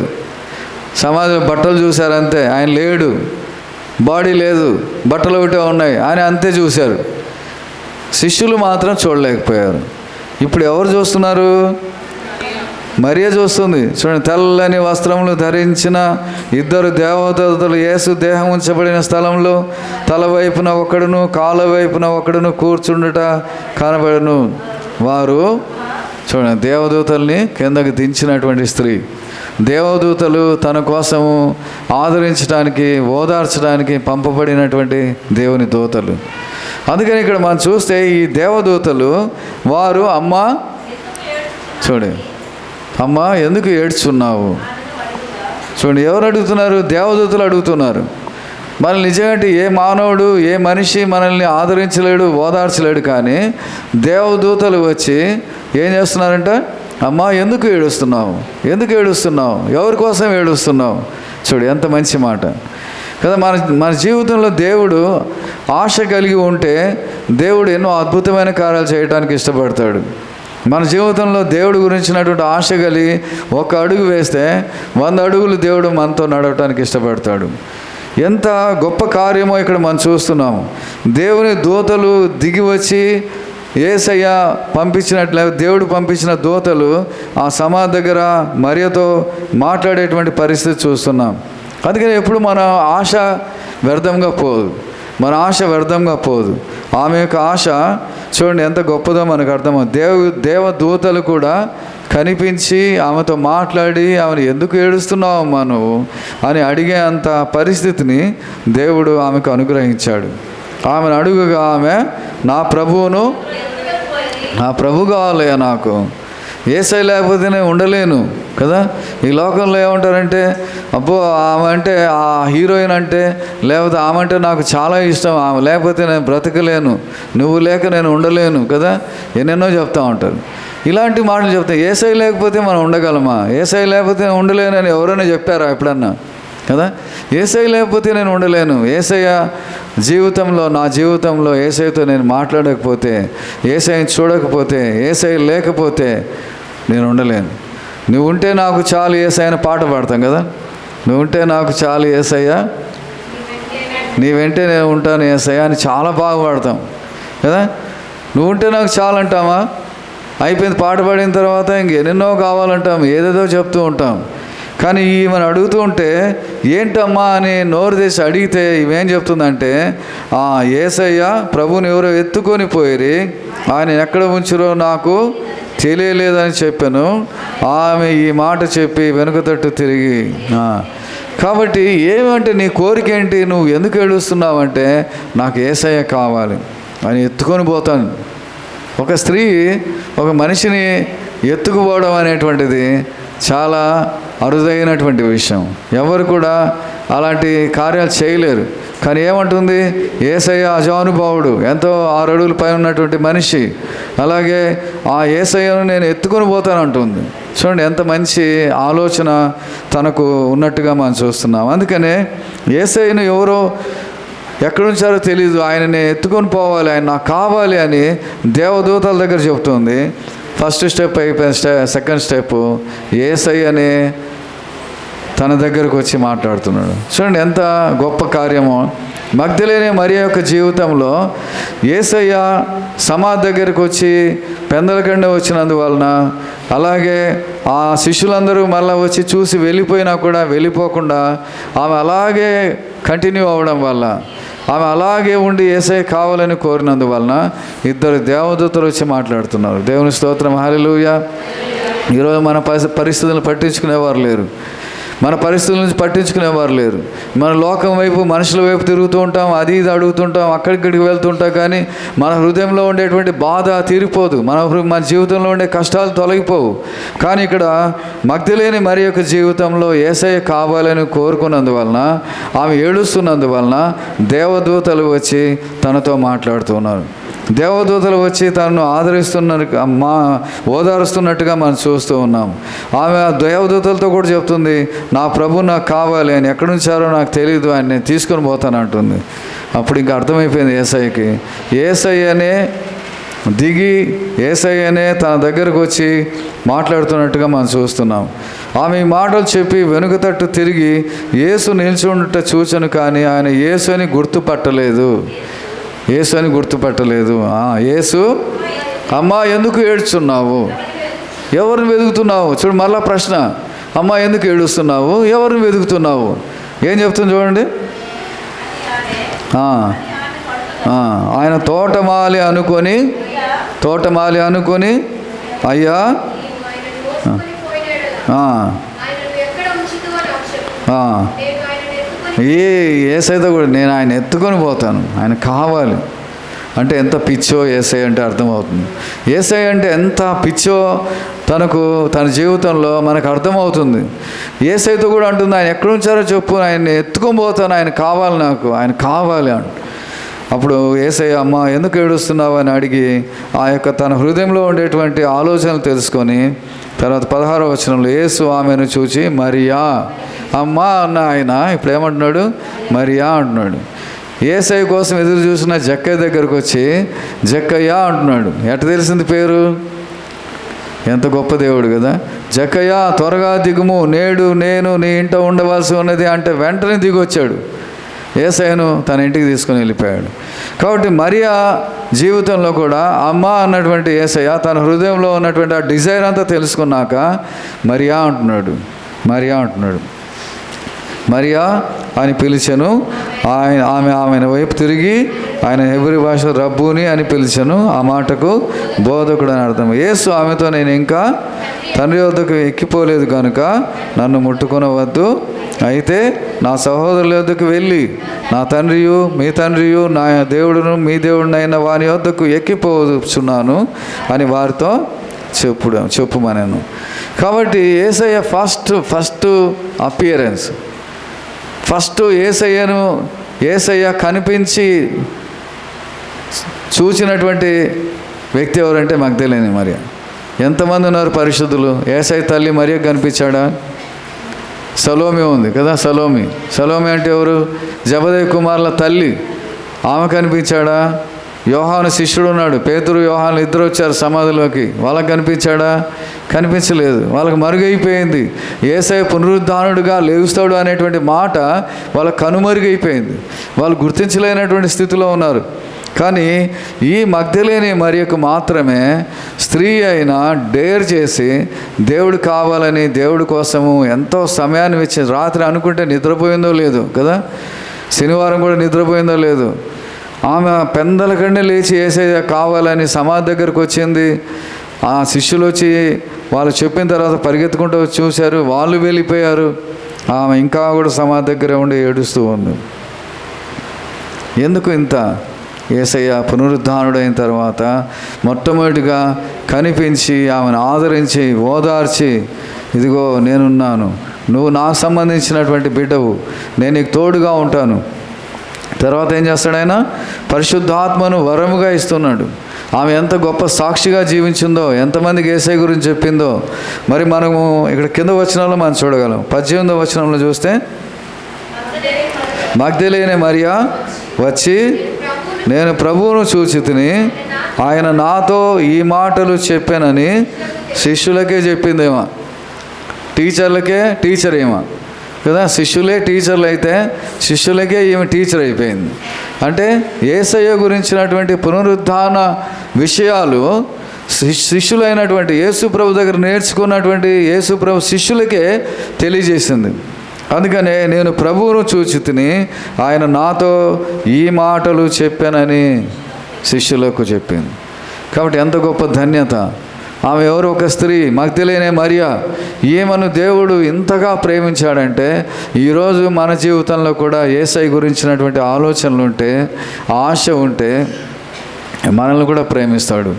సమాధిలో బట్టలు చూశారు అంతే, ఆయన లేడు, బాడీ లేదు, బట్టలు ఒకటే ఉన్నాయి, ఆయన అంతే చూశారు. శిష్యులు మాత్రం చూడలేకపోయారు. ఇప్పుడు ఎవరు చూస్తున్నారు? మరియ చూస్తుంది. చూడండి, తెల్లని వస్త్రములు ధరించిన 2 దేవదూతలు యేసు దేహం ఉంచబడిన స్థలంలో తల వైపున ఒకడును కాళ్ళ వైపున ఒకడును కూర్చుండుట కనబడను. వారు చూడండి, దేవదూతల్ని కిందకి దించినటువంటి స్త్రీ. దేవదూతలు తన కోసము ఆదరించడానికి, ఓదార్చడానికి పంపబడినటువంటి దేవుని దూతలు. అందుకని ఇక్కడ మనం చూస్తే ఈ దేవదూతలు వారు అమ్మా ఎందుకు ఏడ్చున్నావు? చూడండి, ఎవరు అడుగుతున్నారు? దేవదూతలు అడుగుతున్నారు. మనల్ని నిజంగా ఏ మానవుడు, ఏ మనిషి మనల్ని ఆదరించలేడు, ఓదార్చలేడు. కానీ దేవదూతలు వచ్చి ఏం చేస్తున్నారంట? అమ్మా ఎందుకు ఏడుస్తున్నావు? ఎవరి కోసం ఏడుస్తున్నావు? చూడు, ఎంత మంచి మాట కదా. మన జీవితంలో దేవుడు ఆశ కలిగి ఉంటే దేవుడు ఎన్నో అద్భుతమైన కార్యాలు చేయడానికి ఇష్టపడతాడు. మన జీవితంలో దేవుడి గురించినటువంటి ఆశ కలిగి 1 అడుగు వేస్తే 100 అడుగులు దేవుడు మనతో నడవటానికి ఇష్టపడతాడు. ఎంత గొప్ప కార్యమో ఇక్కడ మనం చూస్తున్నాము. దేవుని దూతలు దిగి వచ్చి యేసయ్య పంపించినట్లే దేవుడు పంపించిన దూతలు ఆ సమాధి దగ్గర మరియతో మాట్లాడేటువంటి పరిస్థితి చూస్తున్నాం. అందుకని ఎప్పుడు మన ఆశ వ్యర్థంగా పోదు. ఆమె యొక్క ఆశ చూడండి ఎంత గొప్పదో మనకు అర్థమవుతుంది. దేవదూతలు కూడా కనిపించి ఆమెతో మాట్లాడి ఆమెను ఎందుకు ఏడుస్తున్నావు అమ్మా నువ్వు అని అడిగే అంత పరిస్థితిని దేవుడు ఆమెకు అనుగ్రహించాడు. ఆమెను అడుగుగా ఆమె నా ప్రభు కావాలయ్యా, నాకు యేసయ్య లేకపోతే నేను ఉండలేను కదా. ఈ లోకంలో ఏమంటారంటే అబ్బో ఆమె అంటే ఆ హీరోయిన్ అంటే, లేకపోతే ఆమె అంటే నాకు చాలా ఇష్టం, ఆమె లేకపోతే నేను బ్రతకలేను, నువ్వు లేక నేను ఉండలేను కదా, ఎన్నెన్నో చెప్తా ఉంటారు. ఇలాంటి మాటలు చెప్తాం. యేసయ్య లేకపోతే మనం ఉండగలమా? యేసయ్య లేకపోతే నేను ఉండలేనని ఎవరైనా చెప్పారా ఎప్పుడన్నా కదా? యేసయ్య లేకపోతే నేను ఉండలేను. యేసయ్య నా జీవితంలో యేసయ్యతో నేను మాట్లాడకపోతే, యేసయ్యని చూడకపోతే, యేసయ్య లేకపోతే నేను ఉండలేను. నువ్వు ఉంటే నాకు చాలు యేసయ్య అని పాట పాడతాం కదా. నువ్వు ఉంటే నాకు చాలు యేసయ్య, నీ వెంటే నేను ఉంటాను యేసయ్య అని చాలా బాగా పాడతాం కదా. నువ్వు ఉంటే నాకు చాలు అంటామా? అయిపోయింది పాట పాడిన తర్వాత ఇంకెన్నెన్నో కావాలంటాం, ఏదేదో చెప్తూ ఉంటాం. కానీ ఈమెను అడుగుతూ ఉంటే ఏంటమ్మా అని నోరు తెసి అడిగితే ఇవేం చెప్తుందంటే, యేసయ్య ప్రభువుని ఎవరో ఎత్తుకొని పోయిరి, ఆయన ఎక్కడ ఉంచిరో నాకు తెలియలేదని చెప్పాను. ఆమె ఈ మాట చెప్పి వెనుక తట్టు తిరిగి, కాబట్టి ఏమంటే నీ కోరిక ఏంటి, నువ్వు ఎందుకు ఏడుస్తున్నావంటే నాకు యేసయ్య కావాలి, ఆయన ఎత్తుకొని పోతాను. ఒక స్త్రీ ఒక మనిషిని ఎత్తుకుపోవడం అనేటువంటిది చాలా అరుదైనటువంటి విషయం. ఎవరు కూడా అలాంటి కార్యాలు చేయలేరు. కానీ ఏమంటుంది, యేసయ్య అజానుభావుడు, ఎంతో 6 అడుగుల పైన ఉన్నటువంటి మనిషి, అలాగే ఆ యేసయ్యను నేను ఎత్తుకొని పోతానంటుంది. చూడండి ఎంత మంచి ఆలోచన తనకు ఉన్నట్టుగా మనం చూస్తున్నాం. అందుకనే యేసయ్యను ఎవరో ఎక్కడుంచారో తెలీదు, ఆయనని ఎత్తుకొని పోవాలి, ఆయన నాకు కావాలి అని దేవదూతల దగ్గర చెప్తుంది. ఫస్ట్ స్టెప్ అయిపోయిన సెకండ్ స్టెప్ యేసయ్యనే తన దగ్గరకు వచ్చి మాట్లాడుతున్నాడు. చూడండి ఎంత గొప్ప కార్యమో. మగ్దలేనే మరియ యొక్క జీవితంలో యేసయ్య సమాధి దగ్గరకు వచ్చి పెందలకండ వచ్చినందువలన, అలాగే ఆ శిష్యులందరూ మళ్ళీ వచ్చి చూసి వెళ్ళిపోయినా కూడా వెళ్ళిపోకుండా ఆమె అలాగే కంటిన్యూ అవ్వడం వల్ల, ఆమె అలాగే ఉండి యేసయ్య కావాలని కోరినందువలన 2 దేవదూతలు వచ్చి మాట్లాడుతున్నారు. దేవుని స్తోత్రం, హల్లెలూయా. ఈరోజు మన పరిస్థితులను పట్టించుకునేవారు లేరు, మన పరిస్థితుల నుంచి పట్టించుకునేవారు లేరు. మన లోకం వైపు, మనుషుల వైపు తిరుగుతూ ఉంటాం, అది ఇది అడుగుతుంటాం, అక్కడిక్కడికి వెళ్తుంటాం. కానీ మన హృదయంలో ఉండేటువంటి బాధ తీరిపోదు, మన జీవితంలో ఉండే కష్టాలు తొలగిపోవు. కానీ ఇక్కడ మగ్దలేని మరి యొక్క జీవితంలో యేసయ్య కావాలని కోరుకున్నందువలన, ఆమె ఏడుస్తున్నందువలన దేవదూతలు వచ్చి తనతో మాట్లాడుతున్నారు. దేవదూతలు వచ్చి తనను ఓదారుస్తున్నట్టుగా మనం చూస్తూ ఉన్నాం. ఆమె దేవదూతలతో కూడా చెప్తుంది, నా ప్రభు నాకు కావాలి, ఆయన ఎక్కడి నుంచారో నాకు తెలియదు, ఆయన నేను తీసుకొని పోతాను అంటుంది. అప్పుడు ఇంకా అర్థమైపోయింది యేసయ్యకి, యేసయ్యనే దిగి యేసయ్యనే తన దగ్గరకు వచ్చి మాట్లాడుతున్నట్టుగా మనం చూస్తున్నాం. ఆమె ఈ మాటలు చెప్పి వెనుక తట్టు తిరిగి యేసు నిలిచి ఉండట చూచను, కానీ ఆయన యేసు అని గుర్తుపట్టలేదు. యేసు అని గుర్తుపట్టలేదు. యేసు, అమ్మా ఎందుకు ఏడుస్తున్నావు, ఎవరిని వెతుకుతున్నావు? చూడు మళ్ళా ప్రశ్న, అమ్మా ఎందుకు ఏడుస్తున్నావు, ఎవరిని వెతుకుతున్నావు? ఏం చెప్తుంది చూడండి. ఆయన తోటమాలి అనుకొని అయ్యా యేసయ్యతో కూడా నేను ఆయన ఎత్తుకొని పోతాను, ఆయన కావాలి అంటే ఎంత పిచ్చో యేసయ్య అంటే అర్థమవుతుంది. యేసయ్య అంటే ఎంత పిచ్చో తన జీవితంలో మనకు అర్థమవుతుంది. యేసయ్యతో కూడా అంటుంది, ఆయన ఎక్కడ ఉంచారో చెప్పు, ఆయన్ని ఎత్తుకొని పోతాను, ఆయన కావాలి, నాకు ఆయన కావాలి అంట. అప్పుడు యేసయ్య, అమ్మ ఎందుకు ఏడుస్తున్నావు అని అడిగి ఆ యొక్క తన హృదయంలో ఉండేటువంటి ఆలోచనలు తెలుసుకొని, తర్వాత 16వ వచనంలో యేసు ఆమెను చూచి మరియా అమ్మ అన్న ఆయన ఇప్పుడు ఏమంటున్నాడు, మరియా అంటున్నాడు. యేసయ్య కోసం ఎదురు చూసిన జక్కయ్య దగ్గరకు వచ్చి జక్కయ్య అంటున్నాడు. ఎట్ట తెలిసింది పేరు? ఎంత గొప్ప దేవుడు కదా. జక్కయ్య త్వరగా దిగుము, నేడు నేను నీ ఇంట ఉండవలసి ఉన్నది అంటే వెంటనే దిగొచ్చాడు. యేసయ్యను తన ఇంటికి తీసుకొని వెళ్ళిపోయాడు. కాబట్టి మరియా జీవితంలో కూడా అమ్మ అన్నటువంటి యేసయ్య తన హృదయంలో ఉన్నటువంటి ఆ డిజైర్ అంతా తెలుసుకున్నాక మరియా అంటున్నాడు. మరియా అని పిలిచెను. ఆమె వైపు తిరిగి ఆయన హెబ్రీ భాష రబ్బూని అని పిలిచెను. ఆ మాటకు బోధకుడు అని అర్థం. యేసు ఆమెతో, నేను ఇంకా తండ్రి వద్దకు ఎక్కిపోలేదు కనుక నన్ను ముట్టుకొనవద్దు, అయితే నా సహోదరుల వద్దకు వెళ్ళి నా తండ్రియు మీ తండ్రియు నా దేవుడును మీ దేవుడినైన వాని వద్దకు ఎక్కిపోచున్నాను అని వారితో చెప్పుమనను. కాబట్టి యేసయ్య ఫస్ట్ అపియరెన్స్, ఫస్ట్ యేసయ్య కనిపించి చూసినటువంటి వ్యక్తి ఎవరంటే మగ్దలేని మరియ. ఎంతమంది ఉన్నారు పరిశుద్ధులు? యేసయ్య తల్లి మరియ కనిపించాడా? సలోమి ఉంది కదా, సలోమి అంటే ఎవరు? జబదయి కుమారుల తల్లి, ఆమె కనిపించాడా? యోహాను శిష్యుడు ఉన్నాడు, పేతురు యోహాను ఇద్దరు వచ్చారు సమాధిలోకి, వాళ్ళకి కనిపించాడా? కనిపించలేదు, వాళ్ళకి మరుగైపోయింది. యేసయ్య పునరుద్ధానుడుగా లేస్తాడు అనేటువంటి మాట వాళ్ళకి కనుమరుగైపోయింది, వాళ్ళు గుర్తించలేనటువంటి స్థితిలో ఉన్నారు. కానీ ఈ మగ్దలేని మరియకు మాత్రమే స్త్రీ అయినా డేర్ చేసి దేవుడు కావాలని దేవుడి కోసము ఎంతో సమయాన్ని ఇచ్చి, రాత్రి అనుకుంటే నిద్రపోయిందో లేదు కదా, శనివారం కూడా నిద్రపోయిందో లేదు, ఆమె పెందల కంటే లేచి యేసయ్య కావాలని సమాధి దగ్గరకు వచ్చింది. ఆ శిష్యులు వచ్చి వాళ్ళు చెప్పిన తర్వాత పరిగెత్తుకుంటూ వచ్చి చూశారు, వాళ్ళు వెళ్ళిపోయారు. ఆమె ఇంకా కూడా సమాధి దగ్గర ఉండి ఏడుస్తూ ఉంది. ఎందుకు ఇంత? యేసయ్య పునరుద్ధానుడైన తర్వాత మొట్టమొదటిగా కనిపించి ఆమెను ఆదరించి ఓదార్చి, ఇదిగో నేనున్నాను, నువ్వు నాకు సంబంధించినటువంటి బిడ్డవు, నేను నీకు తోడుగా ఉంటాను. తర్వాత ఏం చేస్తాడు ఆయన? పరిశుద్ధాత్మను వరముగా ఇస్తున్నాడు. ఆమె ఎంత గొప్ప సాక్షిగా జీవించిందో, ఎంతమందికి యేసయ్య గురించి చెప్పిందో మరి మనము ఇక్కడ కింద వచనంలో మనం చూడగలం. 18వ వచనంలో చూస్తే, మగ్దలేనే మరియా వచ్చి నేను ప్రభువును చూచి తిని ఆయన నాతో ఈ మాటలు చెప్పానని శిష్యులకే చెప్పిందేమో. టీచర్లకే టీచర్ ఏమో కదా, శిష్యులే టీచర్లు అయితే శిష్యులకే ఈమె టీచర్ అయిపోయింది. అంటే యేసయ్య గురించినటువంటి పునరుద్ధాన విషయాలు శిష్యులైనటువంటి యేసుప్రభు దగ్గర నేర్చుకున్నటువంటి యేసుప్రభు శిష్యులకే తెలియజేసింది. అందుకనే నేను ప్రభువును చూచి తిని ఆయన నాతో ఈ మాటలు చెప్పానని శిష్యులకు చెప్పింది. కాబట్టి ఎంత గొప్ప ధన్యత! ఆమె ఎవరు? ఒక స్త్రీ, మగ్దలేనే మరియా. ఈమెను దేవుడు ఇంతగా ప్రేమించాడంటే ఈరోజు మన జీవితంలో కూడా యేసయ్య గురించినటువంటి ఆలోచనలు ఉంటే, ఆశ ఉంటే మనల్ని కూడా ప్రేమిస్తాడు.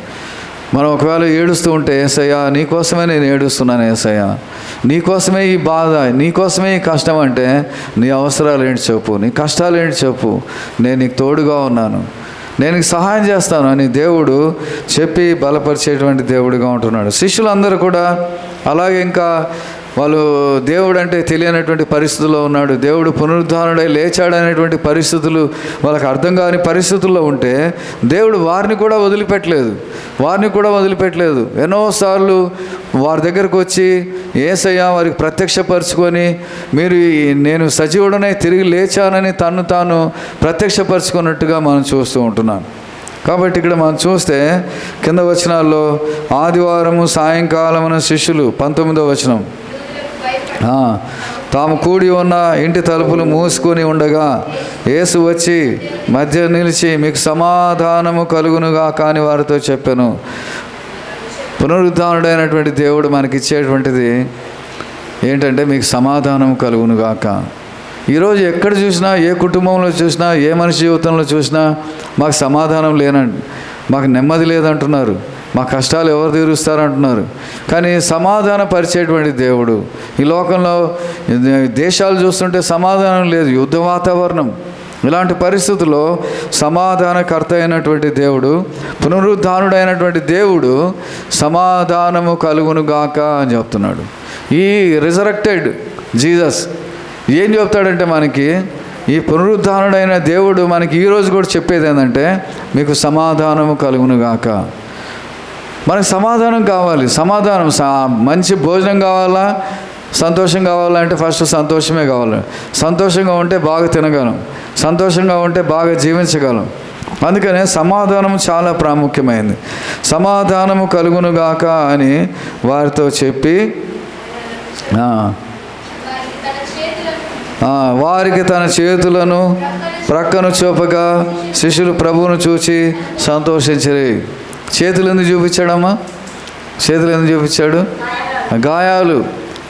మనం ఒకవేళ ఏడుస్తూ ఉంటే, యేసయ్య నీకోసమే నేను ఏడుస్తున్నాను, యేసయ్య నీకోసమే ఈ బాధ, నీకోసమే ఈ కష్టం అంటే, నీ అవసరాలు ఏంటి చెప్పు, నీ కష్టాలు ఏంటి చెప్పు, నేను నీకు తోడుగా ఉన్నాను, నేను నీకు సహాయం చేస్తాను అని దేవుడు చెప్పి బలపరిచేటువంటి దేవుడిగా ఉంటున్నాడు. శిష్యులందరూ కూడా అలాగే ఇంకా వాళ్ళు దేవుడు అంటే తెలియనటువంటి పరిస్థితుల్లో ఉన్నాడు, దేవుడు పునరుద్ధానుడై లేచాడనేటువంటి పరిస్థితులు వాళ్ళకి అర్థం కాని పరిస్థితుల్లో ఉంటే దేవుడు వారిని కూడా వదిలిపెట్టలేదు. ఎన్నోసార్లు వారి దగ్గరకు వచ్చి యేసయ్య వారికి ప్రత్యక్షపరుచుకొని, మీరు నేను సజీవుడనై తిరిగి లేచానని తను తాను ప్రత్యక్షపరుచుకున్నట్టుగా మనం చూస్తూ ఉంటున్నాం. కాబట్టి ఇక్కడ మనం చూస్తే కింద వచనాల్లో ఆదివారము సాయంకాలమున శిష్యులు 19వ వచనం, తాము కూడి ఉన్న ఇంటి తలుపులు మూసుకొని ఉండగా యేసు వచ్చి మధ్య నిలిచి మీకు సమాధానము కలుగునుగా కాని వారితో చెప్పాను. పునరుద్ధానుడైనటువంటి దేవుడు మనకిచ్చేటువంటిది ఏంటంటే మీకు సమాధానం కలుగునుగాక. ఈరోజు ఎక్కడ చూసినా, ఏ కుటుంబంలో చూసినా, ఏ మనిషి జీవితంలో చూసినా మాకు సమాధానం లేనండి, మాకు నెమ్మది లేదంటున్నారు, మా కష్టాలు ఎవరు తీరుస్తారంటున్నారు. కానీ సమాధాన పరిచేటువంటి దేవుడు, ఈ లోకంలో దేశాలు చూస్తుంటే సమాధానం లేదు, యుద్ధ వాతావరణం. ఇలాంటి పరిస్థితుల్లో సమాధానకర్త అయినటువంటి దేవుడు, పునరుద్ధానుడైనటువంటి దేవుడు సమాధానము కలుగునుగాక అని చెప్తున్నాడు. ఈ రిజరెక్టెడ్ జీసస్ ఏం చెప్తాడంటే మనకి, ఈ పునరుద్ధానుడైన దేవుడు మనకి ఈరోజు కూడా చెప్పేది ఏంటంటే మీకు సమాధానము కలుగునుగాక. మనకు సమాధానం కావాలి. సమాధానం, మంచి భోజనం కావాలా, సంతోషం కావాలంటే ఫస్ట్ సంతోషమే కావాలి. సంతోషంగా ఉంటే బాగా తినగలం, సంతోషంగా ఉంటే బాగా జీవించగలం. అందుకనే సమాధానం చాలా ప్రాముఖ్యమైనది. సమాధానము కలుగునుగాక అని వారితో చెప్పి వారికి తన చేతులను ప్రక్కను చూపగా శిష్యులు ప్రభువును చూచి సంతోషించరు. చేతులు ఎందుకు చూపించాడమ్మా? చేతులు ఎందుకు చూపించాడు? గాయాలు,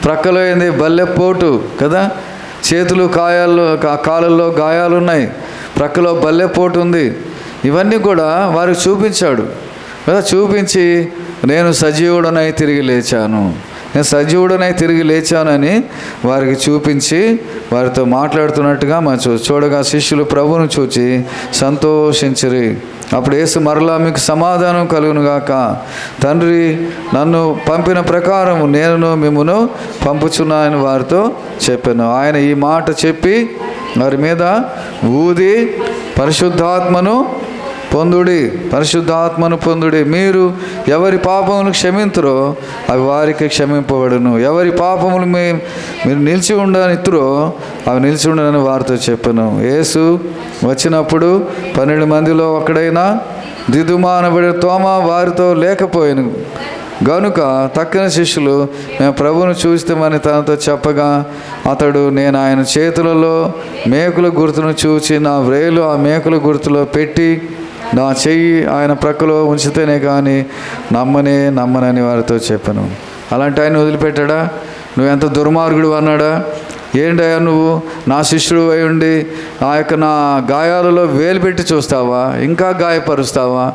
ప్రక్కలో ఏంది బల్లెపోటు కదా, చేతులు కాళ్ళల్లో గాయాలు ఉన్నాయి, ప్రక్కలో బల్లెపోటు ఉంది. ఇవన్నీ కూడా వారికి చూపించాడు కదా. చూపించి నేను సజీవుడనై తిరిగి లేచానని వారికి చూపించి వారితో మాట్లాడుతున్నట్టుగా మనం చూడగా శిష్యులు ప్రభువును చూచి సంతోషించిరి. అప్పుడు యేసు మరలా మీకు సమాధానం కలుగునుగాక, తండ్రి నన్ను పంపిన ప్రకారం నేను మిమ్మును పంపుచున్నానని వారితో చెప్పాను. ఆయన ఈ మాట చెప్పి వారి మీద ఊది పరిశుద్ధాత్మను పొందుడి, పరిశుద్ధాత్మను పొందుడి. మీరు ఎవరి పాపములు క్షమింతురో అవి వారికి క్షమింపబడును. ఎవరి పాపములు మీరు నిలిచి ఉండనిత్తురో అవి నిలిచి ఉండని వారితో చెప్పను. యేసు వచ్చినప్పుడు 12 మందిలో ఒకడైన దిదుమ అనబడిన తోమా వారితో లేకపోయాను గనుక తక్కిన శిష్యులు మేము ప్రభువును చూస్తామని తనతో చెప్పగా అతడు, నేను ఆయన చేతులలో మేకుల గుర్తును చూచి నా వ్రేలు ఆ మేకుల గుర్తులో పెట్టి నా చెయ్యి ఆయన ప్రక్కలో ఉంచితేనే కానీ నమ్మనని వారితో చెప్పాను. అలాంటి ఆయన వదిలిపెట్టాడా? నువ్వు ఎంత దుర్మార్గుడు అన్నాడా? ఏంటయ్యా నువ్వు నా శిష్యుడు అయి ఉండి నా గాయాలలో వేలు పెట్టి చూస్తావా, ఇంకా గాయపరుస్తావా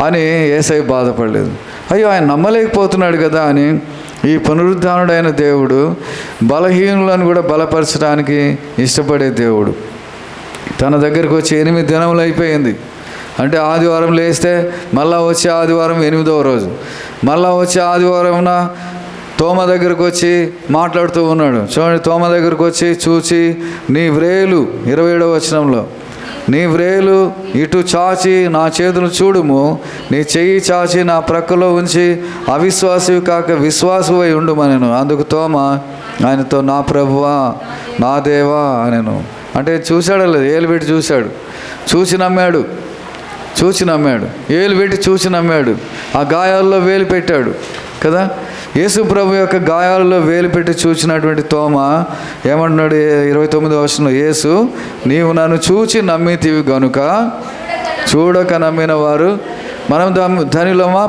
అని యేసయ్య బాధపడలేదు. అయ్యో ఆయన నమ్మలేకపోతున్నాడు కదా అని ఈ పునరుద్ధానుడైన దేవుడు బలహీనులను కూడా బలపరచడానికి ఇష్టపడే దేవుడు. తన దగ్గరికి వచ్చి 8 దినములు అయిపోయింది. అంటే ఆదివారం లేస్తే మళ్ళా వచ్చే ఆదివారం 8వ రోజు, మళ్ళా వచ్చే ఆదివారంన తోమ దగ్గరకు వచ్చి మాట్లాడుతూ ఉన్నాడు. చూడండి, తోమ దగ్గరకు వచ్చి చూచి నీ వ్రేలు 27వ వచనంలో, నీ వ్రేలు ఇటు చాచి నా చేతులు చూడుము, నీ చెయ్యి చాచి నా ప్రక్కలో ఉంచి అవిశ్వాసివి కాక విశ్వాసువై ఉండుమనెను. అందుకు తోమ ఆయనతో, నా ప్రభువా నా దేవా అనెను. అంటే చూశాడు, లేదు ఏలు పెట్టి చూశాడు, చూసి నమ్మాడు. ఏలు పెట్టి చూసి నమ్మాడు. ఆ గాయాల్లో వేలు పెట్టాడు కదా. యేసు ప్రభు యొక్క గాయాలలో వేలు పెట్టి చూచినటువంటి తోమ ఏమంటున్నాడు 29వ వచనంలో, యేసు నీవు నన్ను చూచి నమ్మితివి గనుక చూడక నమ్మిన వారు. మనం ధనులమా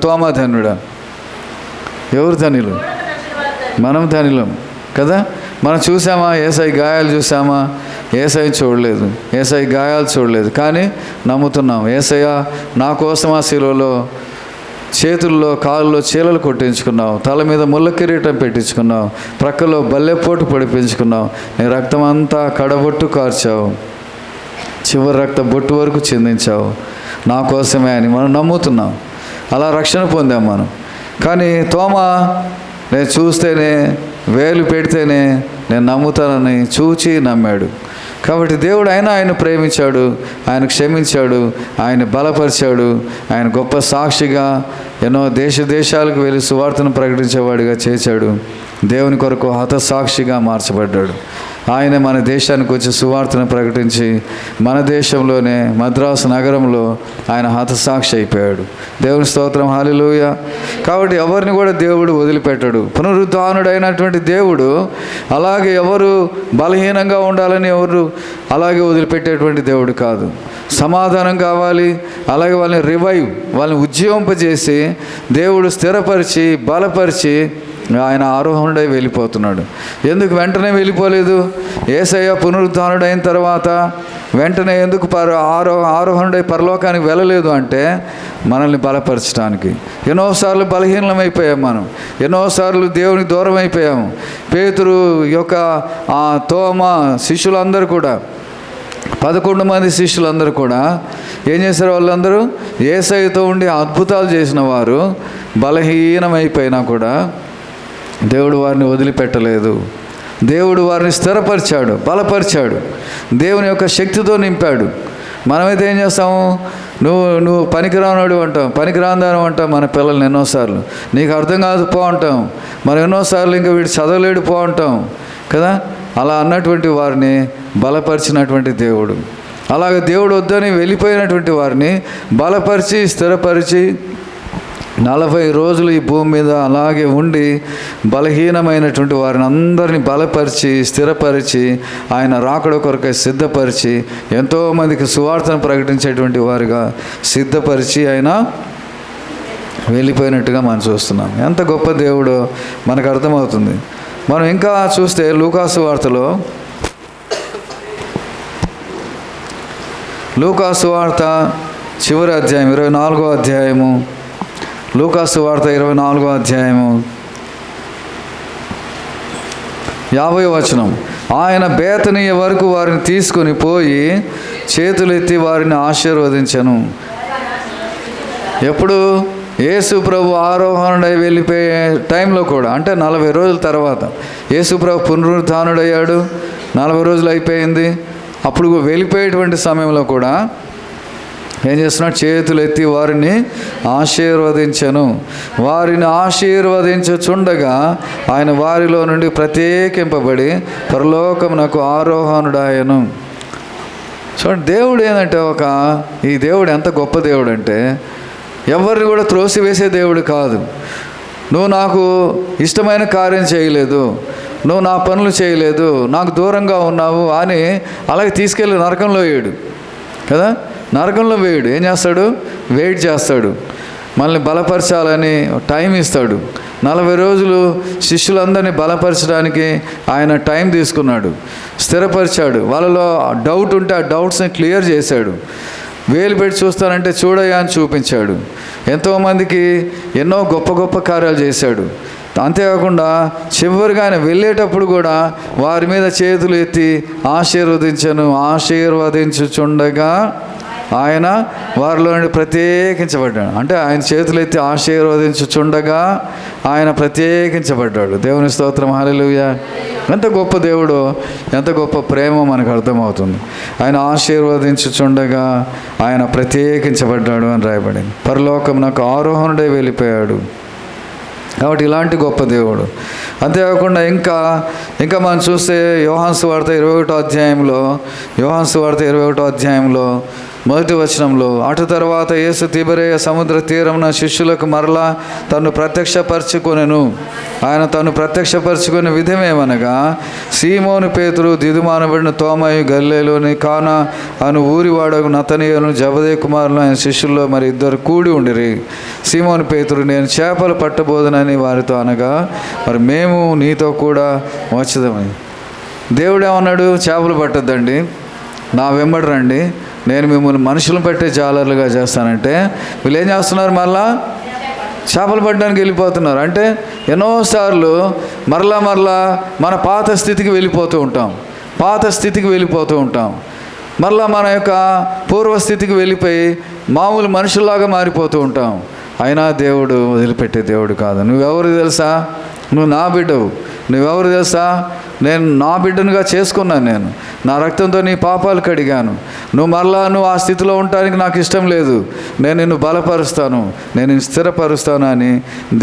తోమ ధనుడా? ఎవరు ధనులు? మనం ధనులం కదా. మనం చూసామా యేసయ్య గాయాలు? చూసామా? యేసయ్య చూడలేదు, యేసయ్య గాయాలు చూడలేదు, కానీ నమ్ముతున్నాం. యేసయ్య నా కోసం ఆ శిలువలో చేతుల్లో కాళ్ళలో చీలలు కొట్టించుకున్నావు, తల మీద ముళ్ళ కిరీటం పెట్టించుకున్నావు, ప్రక్కలో బల్లెపోటు పొడిపించుకున్నావు, నీ రక్తం అంతా కడబొట్టు కార్చావు, చివరి రక్త బొట్టు వరకు చిందించావు నా కోసమే అని మనం నమ్ముతున్నాం. అలా రక్షణ పొందాం మనం. కానీ తోమ నేను చూస్తేనే, వేలు పెడితేనే నేను నమ్ముతానని చూచి నమ్మాడు. కాబట్టి దేవుడు ఆయన ప్రేమించాడు, ఆయన క్షమించాడు, ఆయన బలపరిచాడు, ఆయన గొప్ప సాక్షిగా ఎన్నో దేశాలకు వెళ్ళి సువార్తను ప్రకటించేవాడిగా చేశాడు. దేవుని కొరకు హతసాక్షిగా మార్చబడ్డాడు. ఆయన మన దేశానికి వచ్చి సువార్తను ప్రకటించి మన దేశంలోనే మద్రాసు నగరంలో ఆయన హతసాక్షి అయిపోయాడు. దేవుని స్తోత్రం, హల్లెలూయా. కాబట్టి ఎవరిని కూడా దేవుడు వదిలిపెట్టాడు. పునరుద్ధానుడైనటువంటి దేవుడు అలాగే ఎవరు బలహీనంగా ఉండాలని ఎవరు అలాగే వదిలిపెట్టేటువంటి దేవుడు కాదు. సమాధానం కావాలి, అలాగే వాళ్ళని ఉజ్జీవింపజేసి దేవుడు స్థిరపరిచి బలపరిచి ఆయన ఆరోహణుడై వెళ్ళిపోతున్నాడు. ఎందుకు వెంటనే వెళ్ళిపోలేదు? యేసయ్య పునరుద్ధానుడైన తర్వాత వెంటనే ఎందుకు ఆరోహణుడై పరలోకానికి వెళ్ళలేదు అంటే మనల్ని బలపరచడానికి. ఎన్నోసార్లు బలహీనమైపోయాం మనం, ఎన్నోసార్లు దేవునికి దూరం అయిపోయాము. పేతురు యొక్క తోమ శిష్యులందరూ కూడా 11 మంది శిష్యులందరూ కూడా ఏం చేశారు? వాళ్ళందరూ యేసయ్యతో ఉండి అద్భుతాలు చేసిన వారు బలహీనమైపోయినా కూడా దేవుడు వారిని వదిలిపెట్టలేదు. దేవుడు వారిని స్థిరపరిచాడు, బలపరిచాడు, దేవుని యొక్క శక్తితో నింపాడు. మనమైతే ఏం చేస్తాము? నువ్వు పనికిరానాడు అంటాం, పనికిరాందాను అంటాం మన పిల్లల్ని ఎన్నోసార్లు. నీకు అర్థం కాదు పో అంటాం, మరి ఎన్నోసార్లు ఇంకా వీడు చదవలేడు పో అంటాం కదా. అలా అన్నటువంటి వారిని బలపరిచినటువంటి దేవుడు, అలాగే దేవుడు వద్దని వెళ్ళిపోయినటువంటి వారిని బలపరిచి స్థిరపరిచి 40 రోజులు ఈ భూమి మీద అలాగే ఉండి బలహీనమైనటువంటి వారిని అందరినీ బలపరిచి స్థిరపరిచి ఆయన రాకడ కొరకై సిద్ధపరిచి ఎంతోమందికి సువార్తను ప్రకటించేటువంటి వారిగా సిద్ధపరిచి ఆయన వెళ్ళిపోయినట్టుగా మనం చూస్తున్నాం. ఎంత గొప్ప దేవుడో మనకు అర్థమవుతుంది. మనం ఇంకా చూస్తే లూకాసు వార్త చివరి అధ్యాయం 24వ అధ్యాయము, లూకాసు వార్త 24వ అధ్యాయము 50వ వచనం. ఆయన బేతనీయ వరకు వారిని తీసుకొని పోయి చేతులెత్తి వారిని ఆశీర్వదించెను. ఎప్పుడు? యేసు ప్రభు ఆరోహణుడై వెళ్ళిపోయే టైంలో కూడా, అంటే 40 రోజుల తర్వాత యేసు ప్రభు పునరుద్ధానుడయ్యాడు, 40 రోజులు అయిపోయింది. అప్పుడు వెళ్ళిపోయేటువంటి సమయంలో కూడా ఏం చేస్తున్నాడు? చేతులు ఎత్తి వారిని ఆశీర్వదించెను. వారిని ఆశీర్వదించుచుండగా ఆయన వారిలో నుండి ప్రత్యేకింపబడి పరలోకమునకు ఆరోహణుడాయను. చూడండి, దేవుడు ఏంటంటే ఈ దేవుడు ఎంత గొప్ప దేవుడు అంటే ఎవరిని కూడా త్రోసివేసే దేవుడు కాదు. నువ్వు నాకు ఇష్టమైన కార్యం చేయలేదు, నువ్వు నా పనులు చేయలేదు, నాకు దూరంగా ఉన్నావు అని అలాగే తీసుకెళ్ళి నరకంలో వేయడు కదా. నరకంలో వేయడు. ఏం చేస్తాడు? వెయిట్ చేస్తాడు. మనల్ని బలపరచాలని టైం ఇస్తాడు. 40 రోజులు శిష్యులందరినీ బలపరచడానికి ఆయన టైం తీసుకున్నాడు, స్థిరపరిచాడు. వాళ్ళలో డౌట్ ఉంటే ఆ డౌట్స్ని క్లియర్ చేశాడు. వేలు పెట్టి చూస్తానంటే చూడయ్యా అని చూపించాడు. ఎంతోమందికి ఎన్నో గొప్ప గొప్ప కార్యాలు చేశాడు. అంతేకాకుండా చివరిగా ఆయన వెళ్ళేటప్పుడు కూడా వారి మీద చేతులు ఎత్తి ఆశీర్వదించను. ఆశీర్వదించుచుండగా ఆయన వారిలో నుండి ప్రత్యేకించబడ్డాడు. అంటే ఆయన చేతులు ఎత్తి ఆశీర్వదించుచుండగా ఆయన ప్రత్యేకించబడ్డాడు. దేవుని స్తోత్రం, హల్లెలూయా. ఎంత గొప్ప దేవుడో, ఎంత గొప్ప ప్రేమో మనకు అర్థమవుతుంది. ఆయన ఆశీర్వదించుచుండగా ఆయన ప్రత్యేకించబడ్డాడు అని రాయబడింది. పరలోకమునకు ఆరోహణుడై వెళ్ళిపోయాడు. కాబట్టి ఇలాంటి గొప్ప దేవుడు. అంతేకాకుండా ఇంకా మనం చూస్తే యోహాను సువార్త 21వ అధ్యాయంలో మొదటి వచనంలో, అటు తర్వాత యేసు తిబెరయ సముద్ర తీరమున శిష్యులకు మరలా తను ప్రత్యక్షపరచుకొనెను. ఆయన తను ప్రత్యక్షపరచుకునే విధమేమనగా, సీమోను పేతురు, దిదుమానబడిన తోమయు, గలిలయలోని కానా అను ఊరివాడగు నతనీయులను, జబదేయి కుమారులు ఆయన శిష్యుల్లో మరి 2 కూడి ఉండిరి. సీమోను పేతురు, నేను చేపలు పట్టబోదునని వారితో అనగా, మరి మేము నీతో కూడా వచ్చేదామని. దేవుడు ఏమన్నాడు? చేపలు పట్టద్దండి, నా వెంబడి రండి, నేను మిమ్మల్ని మనుషులను పెట్టే జాలర్లుగా చేస్తానంటే వీళ్ళు ఏం చేస్తున్నారు? మరలా చేపలు పట్టడానికి వెళ్ళిపోతున్నారు. అంటే ఎన్నోసార్లు మరలా మన పాత స్థితికి వెళ్ళిపోతూ ఉంటాం. మరలా మన యొక్క పూర్వస్థితికి వెళ్ళిపోయి మామూలు మనుషుల్లాగా మారిపోతూ ఉంటాం. అయినా దేవుడు వదిలిపెట్టే దేవుడు కాదు. నువ్వెవరు తెలుసా? నువ్వు నా బిడ్డవు. నువ్వెవరు తెలుసా? నేను నా బిడ్డనుగా చేసుకున్నాను. నేను నా రక్తంతో నీ పాపాలు కడిగాను. నువ్వు ఆ స్థితిలో ఉండటానికి నాకు ఇష్టం లేదు. నేను నిన్ను బలపరుస్తాను, నేను నిన్ను స్థిరపరుస్తాను అని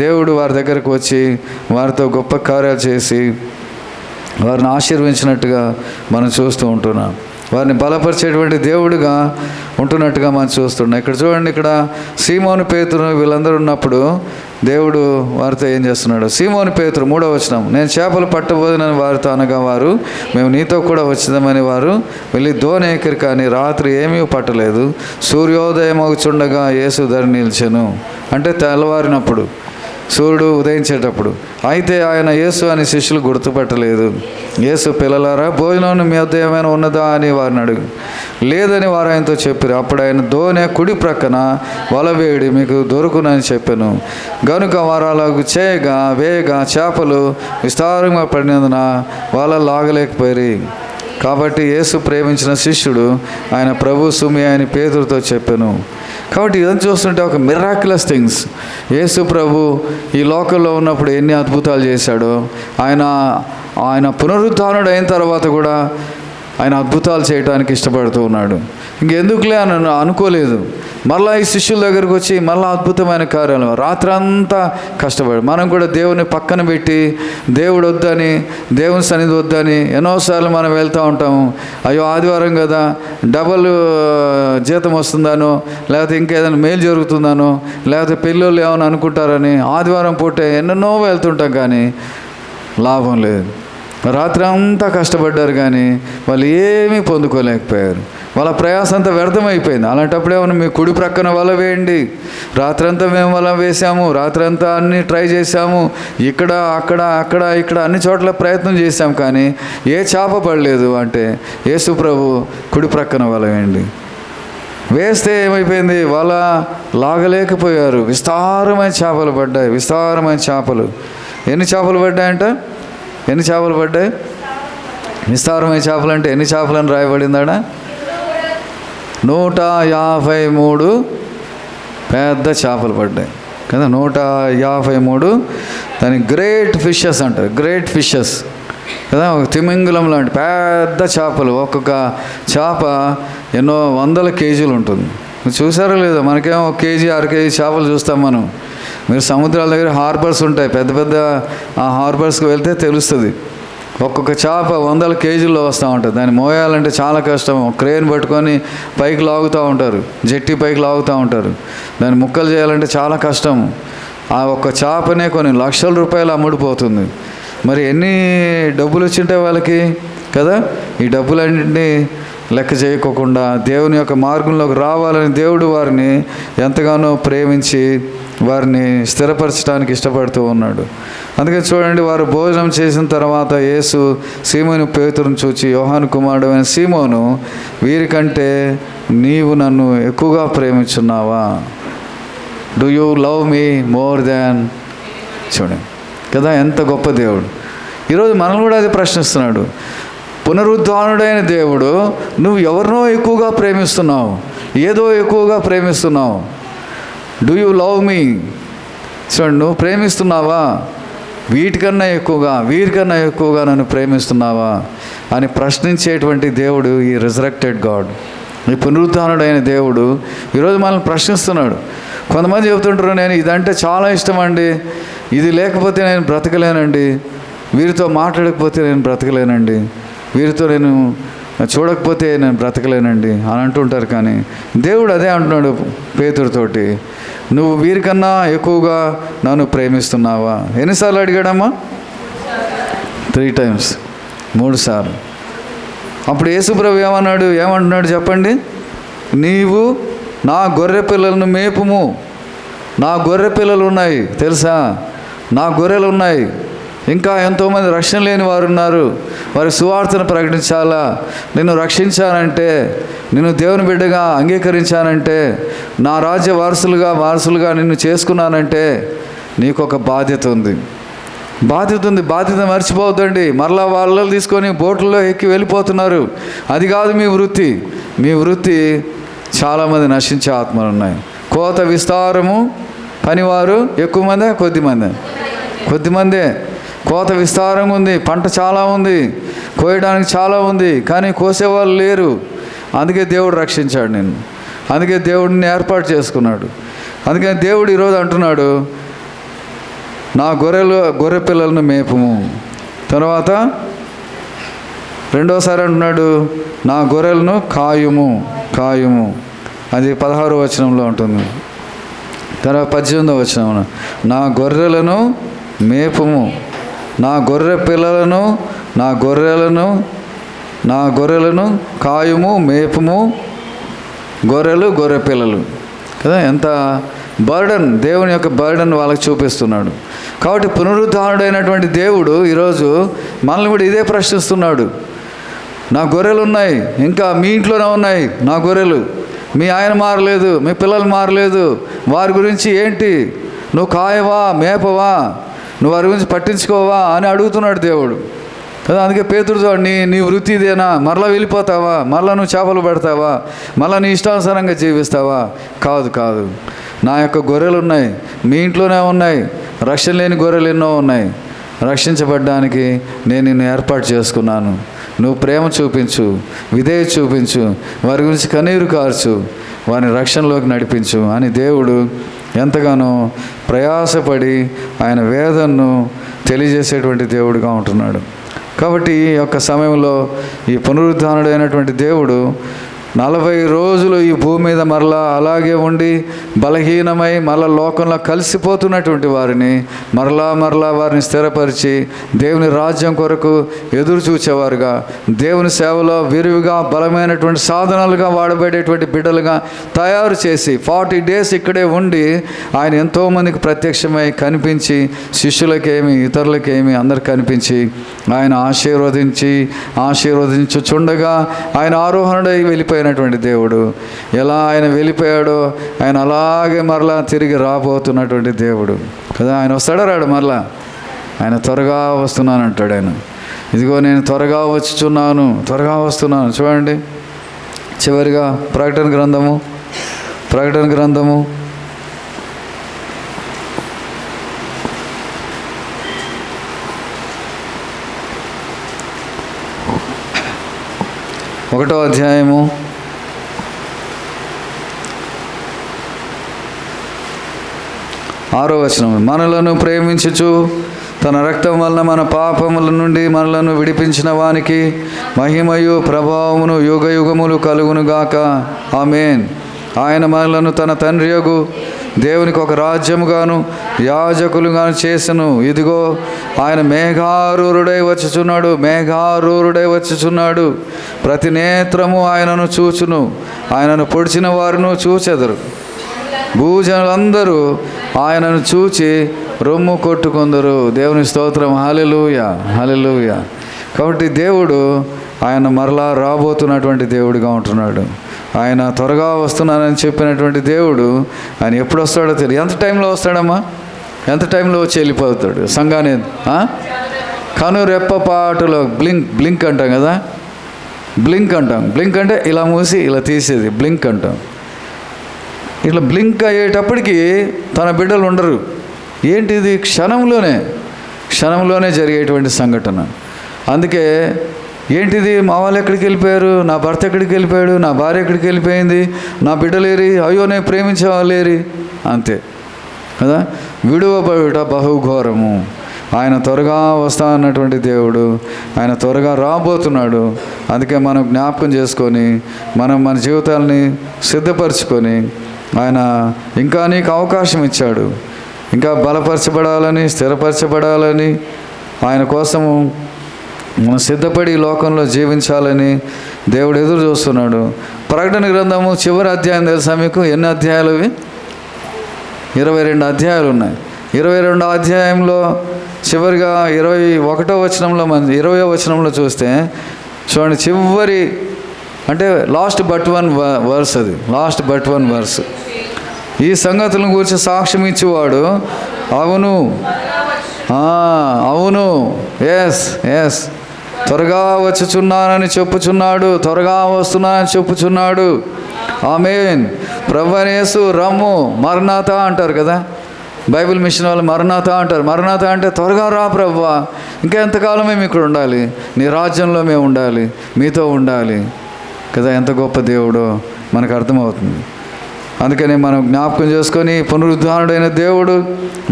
దేవుడు వారి దగ్గరకు వచ్చి వారితో గొప్ప కార్యాలు చేసి వారిని ఆశీర్వించినట్టుగా మనం చూస్తూ ఉంటున్నాం. వారిని బలపరిచేటువంటి దేవుడుగా ఉంటున్నట్టుగా మనం చూస్తున్నాం. ఇక్కడ చూడండి, ఇక్కడ సీమోను పేతురు వీళ్ళందరూ ఉన్నప్పుడు దేవుడు వారితో ఏం చేస్తున్నాడు? సీమోను పేతురు 3వ వచనం, నేను చేపలు పట్టబోదునని వారితో అనగా వారు, మేము నీతో కూడా వచ్చేదామని వారు వెళ్ళి దోణి ఎక్కిరి, కానీ రాత్రి ఏమీ పట్టలేదు. సూర్యోదయం అవుచుండగా యేసు ధర నిలిచెను. అంటే తెల్లవారినప్పుడు, సూర్యుడు ఉదయించేటప్పుడు. అయితే ఆయన యేసు అని శిష్యులు గుర్తుపట్టలేదు. యేసు, పిల్లలారా, భోజనం మీ వద్ద ఏమైనా ఉన్నదా అని వారిని అడుగు. లేదని వారు ఆయనతో చెప్పారు. అప్పుడు ఆయన దోణి కుడి ప్రక్కన వల వేడి మీకు దొరుకునని చెప్పాను. గనుక వారు అలాగూ చేయగా వేయగా చేపలు విస్తారంగా పడినందున వల లాగలేకపోయారు. కాబట్టి యేసు ప్రేమించిన శిష్యుడు ఆయన ప్రభు సుమి అని పేతురుతో చెప్పాను. కాబట్టి ఇదంతా చూస్తుంటే ఒక మిరాక్యులస్ థింగ్స్. యేసు ప్రభు ఈ లోకంలో ఉన్నప్పుడు ఎన్ని అద్భుతాలు చేశాడో, ఆయన పునరుద్ధానుడు అయిన తర్వాత కూడా ఆయన అద్భుతాలు చేయడానికి ఇష్టపడుతూ ఉన్నాడు. ఇంకెందుకులే అని అనుకోలేదు. మళ్ళీ ఈ శిష్యుల దగ్గరకు వచ్చి మళ్ళీ అద్భుతమైన కార్యాలు. రాత్రంతా కష్టపడి మనం కూడా దేవుని పక్కన పెట్టి దేవుడు వద్దని, దేవుని సన్నిధి వద్దని ఎన్నోసార్లు మనం వెళ్తూ ఉంటాము. అయ్యో ఆదివారం కదా, డబల్ జీతం వస్తుందానో, లేకపోతే ఇంకేదైనా మేలు జరుగుతుందానో, లేకపోతే పెళ్ళోళ్ళు ఏమైనా అనుకుంటారని ఆదివారం పూటే ఎన్నెన్నో వెళ్తుంటాం, కానీ లాభం లేదు. రాత్రి అంతా కష్టపడ్డారు కానీ వాళ్ళు ఏమీ పొందుకోలేకపోయారు. వాళ్ళ ప్రయాస అంతా వ్యర్థమైపోయింది. అలాంటప్పుడు ఏమన్నా మీ కుడి ప్రక్కన వల వేయండి. రాత్రంతా మేము వల వేసాము, రాత్రంతా అన్నీ ట్రై చేసాము, ఇక్కడ ఇక్కడ అన్ని చోట్ల ప్రయత్నం చేశాం, కానీ ఏ చేప పడలేదు. అంటే యేసు ప్రభు కుడి ప్రక్కన వల వేయండి. వేస్తే ఏమైపోయింది? వల లాగలేకపోయారు. విస్తారమైన చేపలు పడ్డాయి. విస్తారమైన చేపలు. ఎన్ని చేపలు పడ్డాయంట? ఎన్ని చేపలు పడ్డాయి? విస్తారమైన చేపలు అంటే ఎన్ని చేపలు అని రాయబడిందాడ? 153 పెద్ద చేపలు పడ్డాయి కదా. 153 దాని గ్రేట్ ఫిషెస్ అంటారు. గ్రేట్ ఫిషెస్ కదా. ఒక తిమింగలం లాంటి పెద్ద చేపలు. ఒక్కొక్క చేప ఎన్నో 100 కేజీలు ఉంటుంది చూసారో లేదో, మనకేమో 1 కేజీ 1/2 కేజీ చేపలు చూస్తాం మనం. మీరు సముద్రాల దగ్గర హార్బర్స్ ఉంటాయి, పెద్ద పెద్ద ఆ హార్బర్స్కి వెళ్తే తెలుస్తుంది. ఒక్కొక్క చేప 100 కేజీల్లో వస్తూ ఉంటుంది. దాన్ని మోయాలంటే చాలా కష్టం. క్రేన్ పట్టుకొని పైకి లాగుతూ ఉంటారు, జెట్టి పైకి లాగుతూ ఉంటారు. దాన్ని ముక్కలు చేయాలంటే చాలా కష్టం. ఆ ఒక్క చేపనే కొన్ని లక్షల రూపాయలు అమ్ముడుపోతుంది. మరి ఎన్ని డబ్బులు వచ్చింటాయి వాళ్ళకి కదా. ఈ డబ్బులన్నింటినీ లెక్క చేయకోకుండా దేవుని యొక్క మార్గంలోకి రావాలని దేవుడు వారిని ఎంతగానో ప్రేమించి వారిని స్థిరపరచడానికి ఇష్టపడుతూ ఉన్నాడు. అందుకే చూడండి, వారు భోజనం చేసిన తర్వాత యేసు సీమోను పేతురును చూచి, యోహాను కుమారుడు అయిన సీమోను, వీరికంటే నీవు నన్ను ఎక్కువగా ప్రేమించున్నావా? Do you love me more than? చూడండి కదా, ఎంత గొప్ప దేవుడు. ఈరోజు మనల్ని కూడా అది ప్రశ్నిస్తున్నాడు. పునరుద్ధానుడైన దేవుడు, నువ్వు ఎవరినో ఎక్కువగా ప్రేమిస్తున్నావు, ఏదో ఎక్కువగా ప్రేమిస్తున్నావు. Do you love me? చూడండి, నువ్వు ప్రేమిస్తున్నావా? వీటికన్నా ఎక్కువగా, వీరికన్నా ఎక్కువగా నన్ను ప్రేమిస్తున్నావా అని ప్రశ్నించేటువంటి దేవుడు ఈ రిజరెక్టెడ్ గాడ్, ఈ పునరుద్ధానుడైన దేవుడు ఈరోజు మనల్ని ప్రశ్నిస్తున్నాడు. కొంతమంది చెబుతుంటారు, నేను ఇదంటే చాలా ఇష్టం అండి, ఇది లేకపోతే నేను బ్రతకలేనండి, వీరితో మాట్లాడకపోతే నేను బ్రతకలేనండి, వీరితో నేను చూడకపోతే నేను బ్రతకలేనండి అని అంటుంటారు. కానీ దేవుడు అదే అంటున్నాడు పేతురుతోటి, నువ్వు వీరికన్నా ఎక్కువగా నన్ను ప్రేమిస్తున్నావా? ఎన్నిసార్లు అడిగాడమ్మా? 3 times, 3 సార్లు. అప్పుడు యేసుప్రభు ఏమంటున్నాడు చెప్పండి? నీవు నా గొర్రె పిల్లలను మేపుము. నా గొర్రె పిల్లలు ఉన్నాయి తెలుసా, నా గొర్రెలు ఉన్నాయి. ఇంకా ఎంతోమంది రక్షణ లేని వారు ఉన్నారు, వారి సువార్తను ప్రకటించాలా. నిన్ను రక్షించానంటే, నిన్ను దేవుని బిడ్డగా అంగీకరించానంటే, నా రాజ్య వారసులుగా నిన్ను చేసుకున్నానంటే నీకు ఒక బాధ్యత ఉంది. బాధ్యత మర్చిపోవద్దండి. మరలా వాళ్ళని తీసుకొని బోట్లలో ఎక్కి వెళ్ళిపోతున్నారు. అది కాదు మీ వృత్తి. మీ వృత్తి చాలామంది నశించే ఆత్మలు ఉన్నాయి. కోత విస్తారము, పనివారు ఎక్కువ మందే, కొద్దిమందే. కోత విస్తారంగా ఉంది, పంట చాలా ఉంది, కోయడానికి చాలా ఉంది, కానీ కోసేవాళ్ళు లేరు. అందుకే దేవుడు రక్షించాడు నిన్ను, అందుకే దేవుడిని ఏర్పాటు చేసుకున్నాడు. అందుకని దేవుడు ఈరోజు అంటున్నాడు, నా గొర్రె పిల్లలను మేపుము. తర్వాత రెండోసారి అంటున్నాడు, నా గొర్రెలను కాయుము. అది 16వ వచనంలో ఉంటుంది. తర్వాత 18వ వచనం, నా గొర్రెలను మేపుము. నా గొర్రె పిల్లలను, నా గొర్రెలను కాయుము, మేపుము. గొర్రె పిల్లలు కదా, ఎంత బర్డన్, దేవుని యొక్క బర్డన్ వాళ్ళకి చూపిస్తున్నాడు. కాబట్టి పునరుద్ధానుడైనటువంటి దేవుడు ఈరోజు మనల్ని కూడా ఇదే ప్రశ్నిస్తున్నాడు. నా గొర్రెలు ఉన్నాయి, ఇంకా మీ ఇంట్లోనే ఉన్నాయి నా గొర్రెలు, మీ ఆయన మారలేదు, మీ పిల్లలు మారలేదు, వారి గురించి ఏంటి? నువ్వు కాయవా, మేపవా, నువ్వు వారి గురించి పట్టించుకోవా అని అడుగుతున్నాడు దేవుడు కదా. అందుకే పేతురుతో, నీ వృత్తి ఇదేనా? మరలా వెళ్ళిపోతావా? మరలా నువ్వు చేపలు పెడతావా? మరలా నీ ఇష్టానుసారంగా జీవిస్తావా? కాదు, నా యొక్క గొర్రెలు ఉన్నాయి, మీ ఇంట్లోనే ఉన్నాయి. రక్షణ లేని గొర్రెలు ఎన్నో ఉన్నాయి. రక్షించబడ్డానికి నేను నిన్ను ఏర్పాటు చేసుకున్నాను. నువ్వు ప్రేమ చూపించు, విధేయత చూపించు, వారి గురించి కన్నీరు కార్చు, వారిని రక్షణలోకి నడిపించు అని దేవుడు ఎంతగానో ప్రయాసపడి ఆయన వేదనను తెలియజేసేటువంటి దేవుడిగా ఉంటున్నాడు. కాబట్టి ఈ యొక్క సమయంలో ఈ పునరుద్ధానుడైనటువంటి దేవుడు 40 రోజులు ఈ భూమి మీద మరలా అలాగే ఉండి బలహీనమై మరలా లోకంలో కలిసిపోతున్నటువంటి వారిని మరలా వారిని స్థిరపరిచి దేవుని రాజ్యం కొరకు ఎదురు చూచేవారుగా, దేవుని సేవలో విరివిగా బలమైనటువంటి సాధనాలుగా వాడబడేటువంటి బిడ్డలుగా తయారు చేసి 40 days ఇక్కడే ఉండి ఆయన ఎంతోమందికి ప్రత్యక్షమై కనిపించి, శిష్యులకేమి ఇతరులకేమి అందరికి కనిపించి ఆయన ఆశీర్వదించుచుండగా ఆయన ఆరోహణుడై వెళ్ళిపోయినటువంటి దేవుడు. ఎలా ఆయన వెళ్ళిపోయాడో ఆయన అలాగే మరలా తిరిగి రాబోతున్నటువంటి దేవుడు కదా. ఆయన వస్తాడా రాడు? మరలా ఆయన త్వరగా వస్తున్నాను అంటాడు. ఆయన ఇదిగో నేను త్వరగా వస్తున్నాను. చూడండి చివరిగా ప్రకటన గ్రంథము 1వ అధ్యాయము 6వ వచనం, మనలను ప్రేమించుచు తన రక్తం వలన మన పాపముల నుండి మనలను విడిపించిన వానికి మహిమయు ప్రభావమును యుగ యుగములు కలుగునుగాక. ఆమేన్. ఆయన మనలను తన తండ్రియగు దేవునికి ఒక రాజ్యముగాను యాజకులుగాను చేసెను. ఇదిగో ఆయన మేఘారూరుడై వచ్చుచున్నాడు. ప్రతి నేత్రము ఆయనను చూచును. ఆయనను పొడిచిన వారును చూచెదరు. భూజనులందరూ ఆయనను చూచి రొమ్ము కొట్టుకొందరు. దేవుని స్తోత్రం. హల్లెలూయా, హల్లెలూయా. కాబట్టి దేవుడు ఆయన మరలా రాబోతున్నటువంటి దేవుడిగా ఉంటున్నాడు. ఆయన త్వరగా వస్తున్నానని చెప్పినటువంటి దేవుడు ఆయన ఎప్పుడు వస్తాడో తెలియదు. ఎంత టైంలో వస్తాడమ్మా? ఎంత టైంలో వచ్చి వెళ్ళిపోతాడు. సంఘాన్ని కనురెప్పపాటులో బ్లింక్ అంటాం కదా, బ్లింక్ అంటే ఇలా మూసి ఇలా తీసేది బ్లింక్ అంటాం. ఇట్లా బ్లింక్ అయ్యేటప్పటికి తన బిడ్డలు ఉండరు. ఏంటిది? క్షణంలోనే జరిగేటువంటి సంఘటన. అందుకే ఏంటిది, మా వాళ్ళు ఎక్కడికి వెళ్ళిపోయారు, నా భర్త ఎక్కడికి వెళ్ళిపోయాడు, నా భార్య ఎక్కడికి వెళ్ళిపోయింది, నా బిడ్డలేరి, అయ్యో నేను ప్రేమించే వాళ్ళేరి, అంతే కదా. విడువబడుట బహుఘోరము. ఆయన త్వరగా వస్తా అన్నటువంటి దేవుడు ఆయన త్వరగా రాబోతున్నాడు. అందుకే మనం జ్ఞాపకం చేసుకొని మన జీవితాలని సిద్ధపరచుకొని ఆయన ఇంకా నీకు అవకాశం ఇచ్చాడు. ఇంకా బలపరచబడాలని, స్థిరపరచబడాలని, ఆయన కోసము మనం సిద్ధపడి ఈ లోకంలో జీవించాలని దేవుడు ఎదురు చూస్తున్నాడు. ప్రకటన గ్రంథము చివరి అధ్యాయం తెలుసా మీకు? ఎన్ని అధ్యాయాలు ఇవి? 22 అధ్యాయాలు ఉన్నాయి. 22వ అధ్యాయంలో చివరిగా 21వ వచనంలో 20వ వచనంలో చూస్తే చూడండి, చివరి అంటే లాస్ట్ బట్ వన్ వర్స్. ఈ సంగతులను గురించి సాక్ష్యం ఇచ్చేవాడు అవును, ఎస్ త్వరగా వచ్చుచున్నానని చెప్పుచున్నాడు, త్వరగా వస్తున్నానని చెప్పుచున్నాడు. ఆమేన్. ప్రభువైన యేసు రమ్ము, మరణాత అంటారు కదా, బైబిల్ మిషన్ వాళ్ళు మరణాత అంటారు. మరణాత అంటే త్వరగా రా ప్రభువా, ఇంకా ఎంతకాలం మేము ఇక్కడ ఉండాలి, నీ రాజ్యంలో మేము ఉండాలి, మీతో ఉండాలి కదా. ఎంత గొప్ప దేవుడో మనకు అర్థమవుతుంది. అందుకని మనం జ్ఞాపకం చేసుకొని పునరుద్ధారుడైన దేవుడు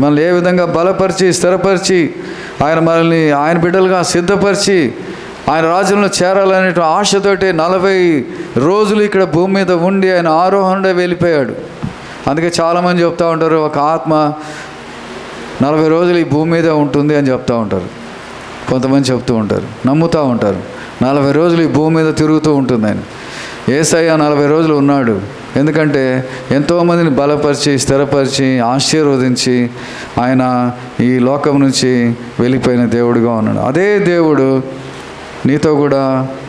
మనల్ని ఏ విధంగా బలపరిచి స్థిరపరిచి మనల్ని ఆయన బిడ్డలుగా సిద్ధపరిచి ఆయన రాజ్యంలో చేరాలనే ఆశతోటి 40 రోజులు ఇక్కడ భూమి మీద ఉండి ఆయన ఆరోహణుడే వెళ్ళిపోయాడు. అందుకే చాలామంది చెప్తూ ఉంటారు, ఒక ఆత్మ 40 రోజులు ఈ భూమి మీద ఉంటుంది అని చెప్తూ ఉంటారు. కొంతమంది చెప్తూ ఉంటారు, నమ్ముతూ ఉంటారు 40 రోజులు ఈ భూమి మీద తిరుగుతూ ఉంటుందని. యేసయ్య 40 రోజులు ఉన్నాడు. ఎందుకంటే ఎంతోమందిని బలపరిచి స్థిరపరిచి ఆశీర్వదించి ఆయన ఈ లోకం నుంచి వెళ్ళిపోయిన దేవుడుగా ఉన్నాడు. అదే దేవుడు నీతో కూడా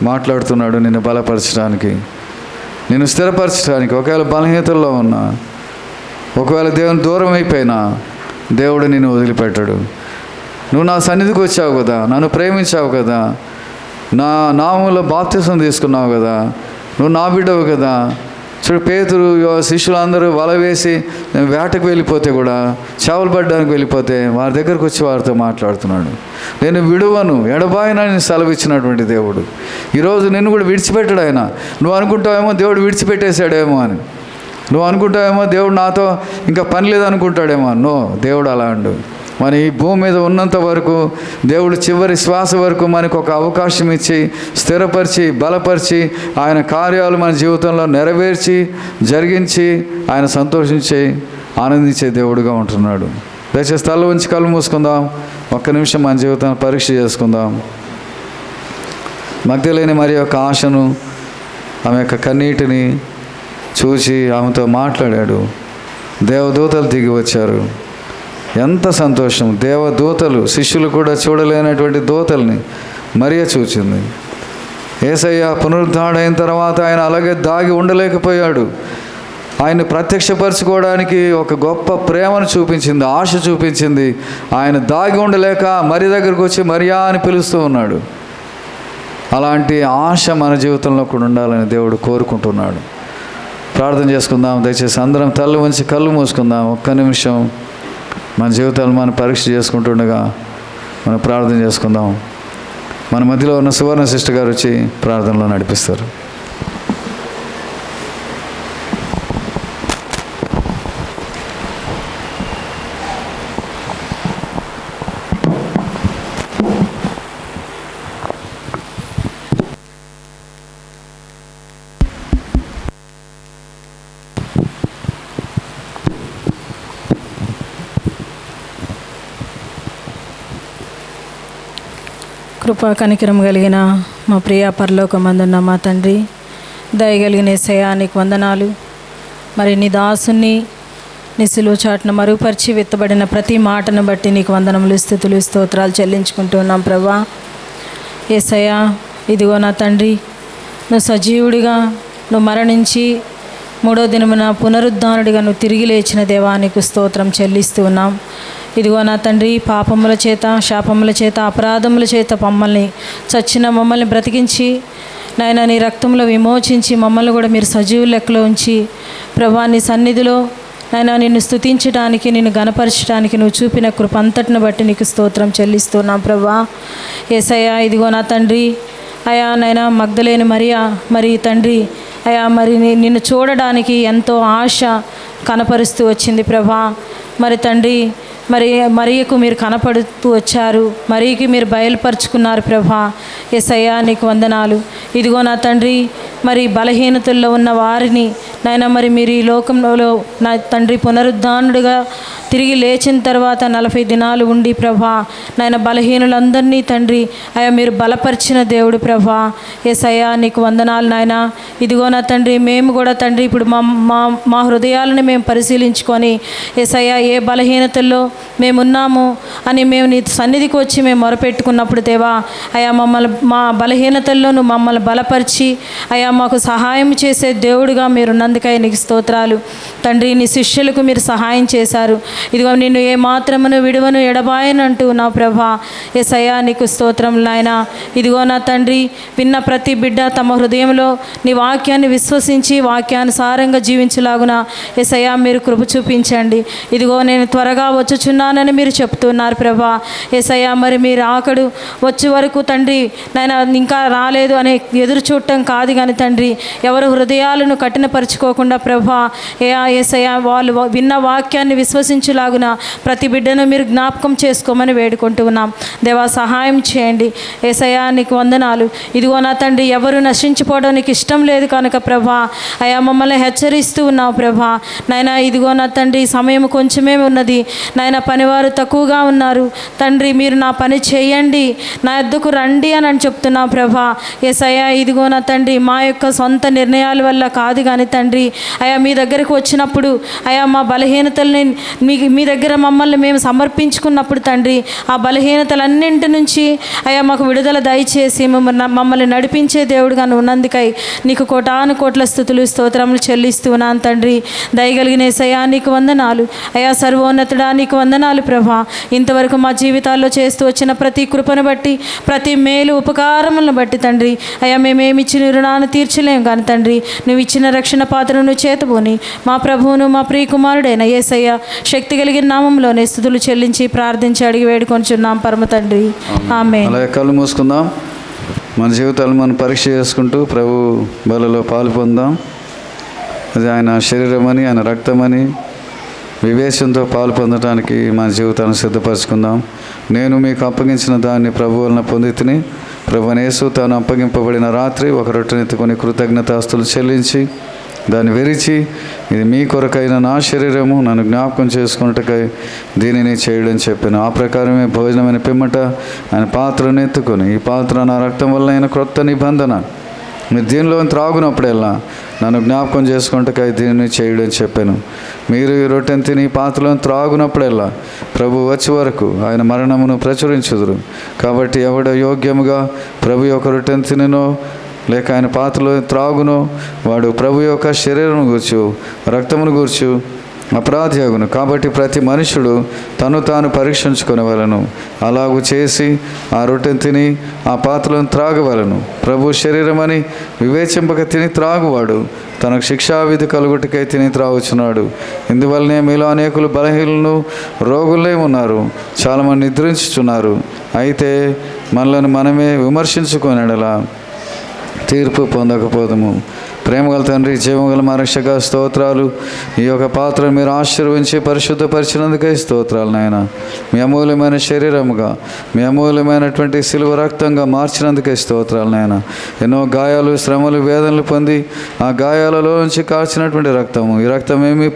మాట్లాడుతున్నాడు, నిన్ను బలపరచడానికి, నిన్ను స్థిరపరచడానికి. ఒకవేళ బలహీనతల్లో ఉన్నా, ఒకవేళ దేవుని దూరం అయిపోయినా దేవుడు నిన్ను వదిలిపెట్టాడు. నువ్వు నా సన్నిధికి వచ్చావు కదా, నన్ను ప్రేమించావు కదా, నా నామంలో బాప్తిసం తీసుకున్నావు కదా, నువ్వు నా బిడ్డవు కదా. చూడు, పేతురు శిష్యులు అందరూ వల వేసి వేటకు వెళ్ళిపోతే కూడా, చేపలు పడ్డానికి వెళ్ళిపోతే వారి దగ్గరకు వచ్చి వారితో మాట్లాడుతున్నాడు. నేను విడువను, ఎడబాయనని సెలవిచ్చినటువంటి దేవుడు ఈరోజు నిన్ను కూడా విడిచిపెట్టాడు ఆయన. నువ్వు అనుకుంటావేమో దేవుడు విడిచిపెట్టేశాడేమో అని, నువ్వు అనుకుంటావేమో దేవుడు నాతో ఇంకా పని లేదనుకుంటాడేమో. నో, దేవుడు అలా అండు. మన ఈ భూమి మీద ఉన్నంత వరకు దేవుడు చివరి శ్వాస వరకు మనకు ఒక అవకాశం ఇచ్చి స్థిరపరిచి బలపరిచి ఆయన కార్యాలు మన జీవితంలో నెరవేర్చి జరిగించి ఆయన సంతోషించి ఆనందించే దేవుడుగా ఉంటున్నాడు. దయచేసి తల ఉంచి కళ్ళు మూసుకుందాం. ఒక్క నిమిషం మన జీవితాన్ని పరీక్ష చేసుకుందాం. మగ్ధలేని మరి యొక్క ఆశను, ఆమె యొక్క కన్నీటిని చూసి ఆమెతో మాట్లాడాడు. దేవదూతలు దిగి వచ్చారు. ఎంత సంతోషం! దేవదూతలు, శిష్యులు కూడా చూడలేనటువంటి దూతల్ని మరియ చూచింది. యేసయ్య పునరుద్ధారుడైన తర్వాత ఆయన అలాగే దాగి ఉండలేకపోయాడు. ఆయన్ని ప్రత్యక్షపరచుకోవడానికి ఒక గొప్ప ప్రేమను చూపించింది, ఆశ చూపించింది. ఆయన దాగి ఉండలేక మరి దగ్గరకు వచ్చి మరియా అని పిలుస్తూ ఉన్నాడు. అలాంటి ఆశ మన జీవితంలో కూడా ఉండాలని దేవుడు కోరుకుంటున్నాడు. ప్రార్థన చేసుకుందాం. దయచేసి అందరం తల్లి వంచి కళ్ళు మూసుకుందాం. ఒక్క నిమిషం మన జీవితాలు మనం పరీక్ష చేసుకుంటుండగా మనం ప్రార్థన చేసుకుందాం. మన మధ్యలో ఉన్న సువర్ణ సిస్టర్ గారు వచ్చి ప్రార్థనలో నడిపిస్తారు. కృపా కనికరం కలిగిన మా ప్రియ పరలోకమందున్న మా తండ్రి, దయగలిగిన యేసయ్యా నీకు వందనాలు. మరి నీ దాసుని నీ సిలువ చాటున మరుగుపరిచి విత్తబడిన ప్రతి మాటను బట్టి నీకు వందనములు, స్తుతులు, స్తోత్రాలు చెల్లించుకుంటూ ఉన్నాం ప్రభువా. యేసయ్యా, ఇదిగో నా తండ్రి, నువ్వు సజీవుడిగా నువ్వు మరణించి మూడో దినమున పునరుద్ధానుడిగా నువ్వు తిరిగి లేచిన దేవా నీకు స్తోత్రం చెల్లిస్తూ ఉన్నాం. ఇదిగో నా తండ్రి, పాపముల చేత, శాపముల చేత, అపరాధముల చేత మమ్మల్ని చచ్చిన మమ్మల్ని బ్రతికించి నాయన నీ రక్తంలో విమోచించి మమ్మల్ని కూడా మీరు సజీవు లెక్కలో ఉంచి ప్రభా నీ సన్నిధిలో నాయన నిన్ను స్తుతించడానికి, నిన్ను గణపరచడానికి నువ్వు చూపిన కృప అంతటిని బట్టి నీకు స్తోత్రం చెల్లిస్తున్నాం ప్రభా. యేసయ్యా, ఇదిగో నా తండ్రి, అయా నాయన మగ్దలేని మరియా మరి తండ్రి అయా మరి నిన్ను చూడడానికి ఎంతో ఆశ కనపరుస్తూ వచ్చింది ప్రభా. మరి తండ్రి మరియకు మీరు కనపడుతూ వచ్చారు, మరియకి మీరు బయలుపరుచుకున్నారు ప్రభా. యేసయ్యా నీకు వందనాలు. ఇదిగో నా తండ్రి, మరి బలహీనతల్లో ఉన్న వారిని నాయన మరి మీరు ఈ లోకంలో నా తండ్రి పునరుద్ధానుడిగా తిరిగి లేచిన తర్వాత 40 దినాలు ఉండి ప్రభా నాయన బలహీనులందరినీ తండ్రి అయా మీరు బలపరిచిన దేవుడు ప్రభా. యేసయ్యా నీకు వందనాలు నాయన. ఇదిగో నా తండ్రి, మేము కూడా తండ్రి ఇప్పుడు మా హృదయాలను మేము పరిశీలించుకొని యేసయ్యా ఏ బలహీనతల్లో మేమున్నాము అని మేము నీ సన్నిధికి వచ్చి మేము మొరపెట్టుకున్నప్పుడు దేవా అయా మా బలహీనతల్లో నువ్వు మమ్మల్ని బలపరిచి అయా మాకు సహాయం చేసే దేవుడుగా మీరున్నందుకై నీకు స్తోత్రాలు తండ్రి. నీ శిష్యులకు మీరు సహాయం చేశారు. ఇదిగో నిన్ను ఏ మాత్రమును విడువను ఎడబాయనంటూ నా ప్రభా. యేసయ్యా నీకు స్తోత్రం నాయన. ఇదిగో నా తండ్రి, విన్న ప్రతి బిడ్డ తమ హృదయంలో నీ వాక్యాన్ని విశ్వసించి వాక్యానుసారంగా జీవించలాగున యేసయ్యా మీరు కృప చూపించండి. ఇదిగో నేను త్వరగా వచ్చుచున్నానని మీరు చెప్తున్నారు ప్రభా. యేసయ్యా మరి మీరు ఆకడు వచ్చే వరకు తండ్రి నాయన ఇంకా రాలేదు అనే ఎదురు చూడటం కాదు కానీ తండ్రి, ఎవరు హృదయాలను కఠినపరుచుకోకుండా ప్రభా యేసయ్యా వాళ్ళు విన్న వాక్యాన్ని విశ్వసించులాగున ప్రతి బిడ్డను మీరు జ్ఞాపకం చేసుకోమని వేడుకుంటూ ఉన్నాం దేవా. సహాయం చేయండి యేసయ్యా నీకు వందనాలు. ఇదిగో నా తండ్రి, ఎవరు నశించిపోవడానికి ఇష్టం లేదు కనుక ప్రభా అయా మమ్మల్ని హెచ్చరిస్తూ ఉన్నావు ప్రభా నాయన. ఇదిగో నా తండ్రి, సమయం కొంచెమే ఉన్నది నాయన, పనివారు తక్కువగా ఉన్నారు తండ్రి, మీరు నా పని చేయండి, నా యొద్దకు రండి అని చెప్తున్నావు ప్రభా. యేసయ్యా ఇదిగో నా తండ్రి, మా యొక్క సొంత నిర్ణయాల వల్ల కాదు కానీ తండ్రి అయా మీ దగ్గరకు వచ్చినప్పుడు అయా మా బలహీనతల్ని మీ దగ్గర మమ్మల్ని మేము సమర్పించుకున్నప్పుడు తండ్రి ఆ బలహీనతలన్నింటి నుంచి అయా మాకు విడుదల దయచేసి మమ్మల్ని నడిపించే దేవుడుగా ఉన్నందుకై నీకు కోటాను కోట్ల స్తుతులు స్తోత్రములు చెల్లిస్తున్నాను తండ్రి. దయగలిగిన యేసయ్యా నీకు వందనాలు అయా. సర్వోన్నతుడా నీకు వందనాలు ప్రభా. ఇంతవరకు మా జీవితాల్లో చేస్తూ వచ్చిన ప్రతి కృపను బట్టి, ప్రతి మేలు ఉపకారములను బట్టి తండ్రి అయా మేమేమిచ్చిన రుణాన్ని తీర్చలేము కానీ తండ్రి నువ్వు ఇచ్చిన రక్షణ పాత్రను చేతబోని మా ప్రభువును మా ప్రియకుమారుడైన యేసయ్య శక్తి కలిగిన నామంలోనే స్తుతులు చెల్లించి ప్రార్థించి అడిగి వేడుకొంచున్నాం పరమ తండ్రి, ఆమేన్. అలా కళ్ళు మూసుకుందాం. మన జీవితాలు మనం పరీక్ష చేసుకుంటూ ప్రభు బలలో పాలు పొందాం. అది ఆయన శరీరమని, ఆయన రక్తమని వివేచంతో పాలు పొందడానికి మన జీవితాన్ని సిద్ధపరచుకుందాం. నేను మీకు అప్పగించిన దాన్ని ప్రభు వలన పొంది తిని, ప్రభువైన యేసు తాను అప్పగింపబడిన రాత్రి ఒక రొట్టెనెత్తుకొని కృతజ్ఞతాస్తులు చెల్లించి దాన్ని విరిచి, ఇది మీ కొరకైన నా శరీరము, నన్ను జ్ఞాపకం చేసుకున్నట్టుకై దీనిని చేయడం చెప్పాను. ఆ ప్రకారమే భోజనమైన పిమ్మట ఆయన పాత్రను ఎత్తుకొని, ఈ పాత్ర నా రక్తం వల్ల అయిన క్రొత్త నిబంధన, మీరు దీనిలో త్రాగునప్పుడల్లా నన్ను జ్ఞాపకం చేసుకుంటకై దీనిని చేయడం చెప్పాను. మీరు ఈ రొట్టెను తిని పాత్రలో త్రాగునప్పుడల్లా ప్రభు వచ్చే వరకు ఆయన మరణమును ప్రచురించుదురు. కాబట్టి ఎవడ యోగ్యముగా ప్రభు యొక్క రొట్టెను తిననో లేక ఆయన పాత్రలో త్రాగునో వాడు ప్రభు యొక్క శరీరమును గూర్చు రక్తమును గూర్చు అపరాధి అగును. కాబట్టి ప్రతి మనుషుడు తను తాను పరీక్షించుకొనవలను. అలాగూ చేసి ఆ రొట్టెను తిని ఆ పాత్రలను త్రాగవలను. ప్రభు శరీరమని వివేచింపక తిని త్రాగువాడు తనకు శిక్షావిధి కలుగుటకై తిని త్రాగుచున్నాడు. ఇందువల్లనే మీలో అనేకులు బలహీనులను రోగులే ఉన్నారు, చాలామంది నిద్రించుచున్నారు. అయితే మనలను మనమే విమర్శించుకొనెడల తీర్పు పొందకపోదుము. ప్రేమగల తండ్రి, జీవగల మా రక్షక స్తోత్రాలు. ఈ యొక్క పాత్ర మీరు ఆశీర్వించి పరిశుద్ధపరిచినందుకే స్తోత్రాలు నాయన. మీ అమూల్యమైన శరీరముగా, మీ అమూల్యమైనటువంటి సిలువ రక్తంగా మార్చినందుకే స్తోత్రాలు నాయన. ఎన్నో గాయాలు, శ్రమలు, వేదనలు పొంది ఆ గాయాలలో నుంచి కాల్చినటువంటి రక్తము, ఈ రక్తమే మీ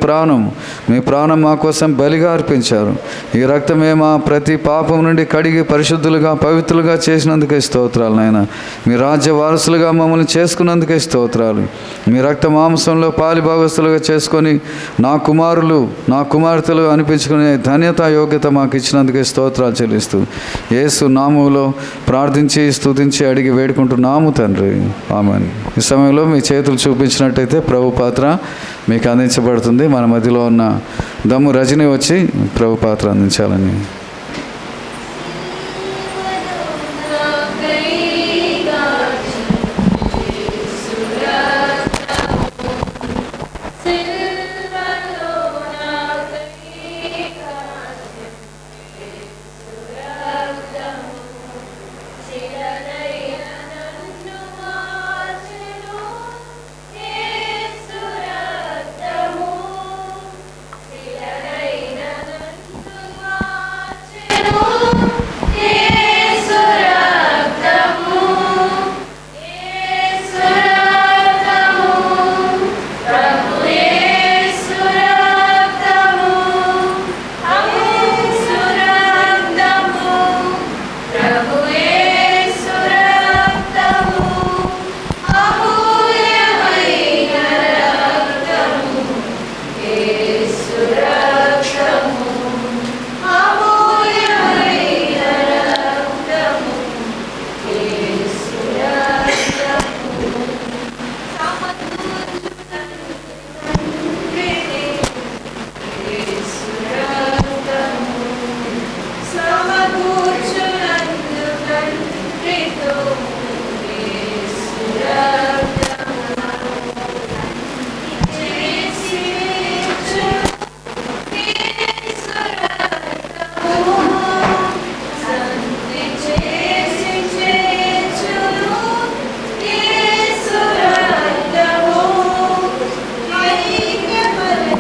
ప్రాణం మా కోసం బలిగా అర్పించారు. ఈ రక్తమే మా ప్రతి పాపం నుండి కడిగి పరిశుద్ధులుగా, పవిత్రులుగా చేసినందుకే స్తోత్రాలు నాయన. మీ రాజ్య వారసులుగా మమ్మల్ని చేసుకున్నందుకే స్తోత్రాలు. మీ రక్త మాంసంలో పాలి భాగస్తులుగా చేసుకొని నా కుమారులు, నా కుమార్తెలు అనిపించుకునే ధన్యత, యోగ్యత మాకు ఇచ్చినందుకే స్తోత్రాలు చెల్లిస్తూ యేసు నామములో ప్రార్థించి, స్తుతించి, అడిగి వేడుకుంటున్నాము తండ్రి. ఆమేన్. ఈ సమయంలో మీ చేతులు చూపించినట్టయితే ప్రభు పాత్ర మీకు అందించబడుతుంది. మన మధ్యలో ఉన్న దమ్ము రజని వచ్చి ప్రభు పాత్ర అందించాలని.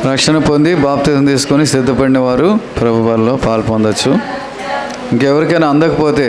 రక్షణ పొంది బాప్తిజం తీసుకొని సిద్ధపడిన వారు ప్రభు బలిలో పాలు పొందొచ్చు. ఇంకెవరికైనా అందకపోతే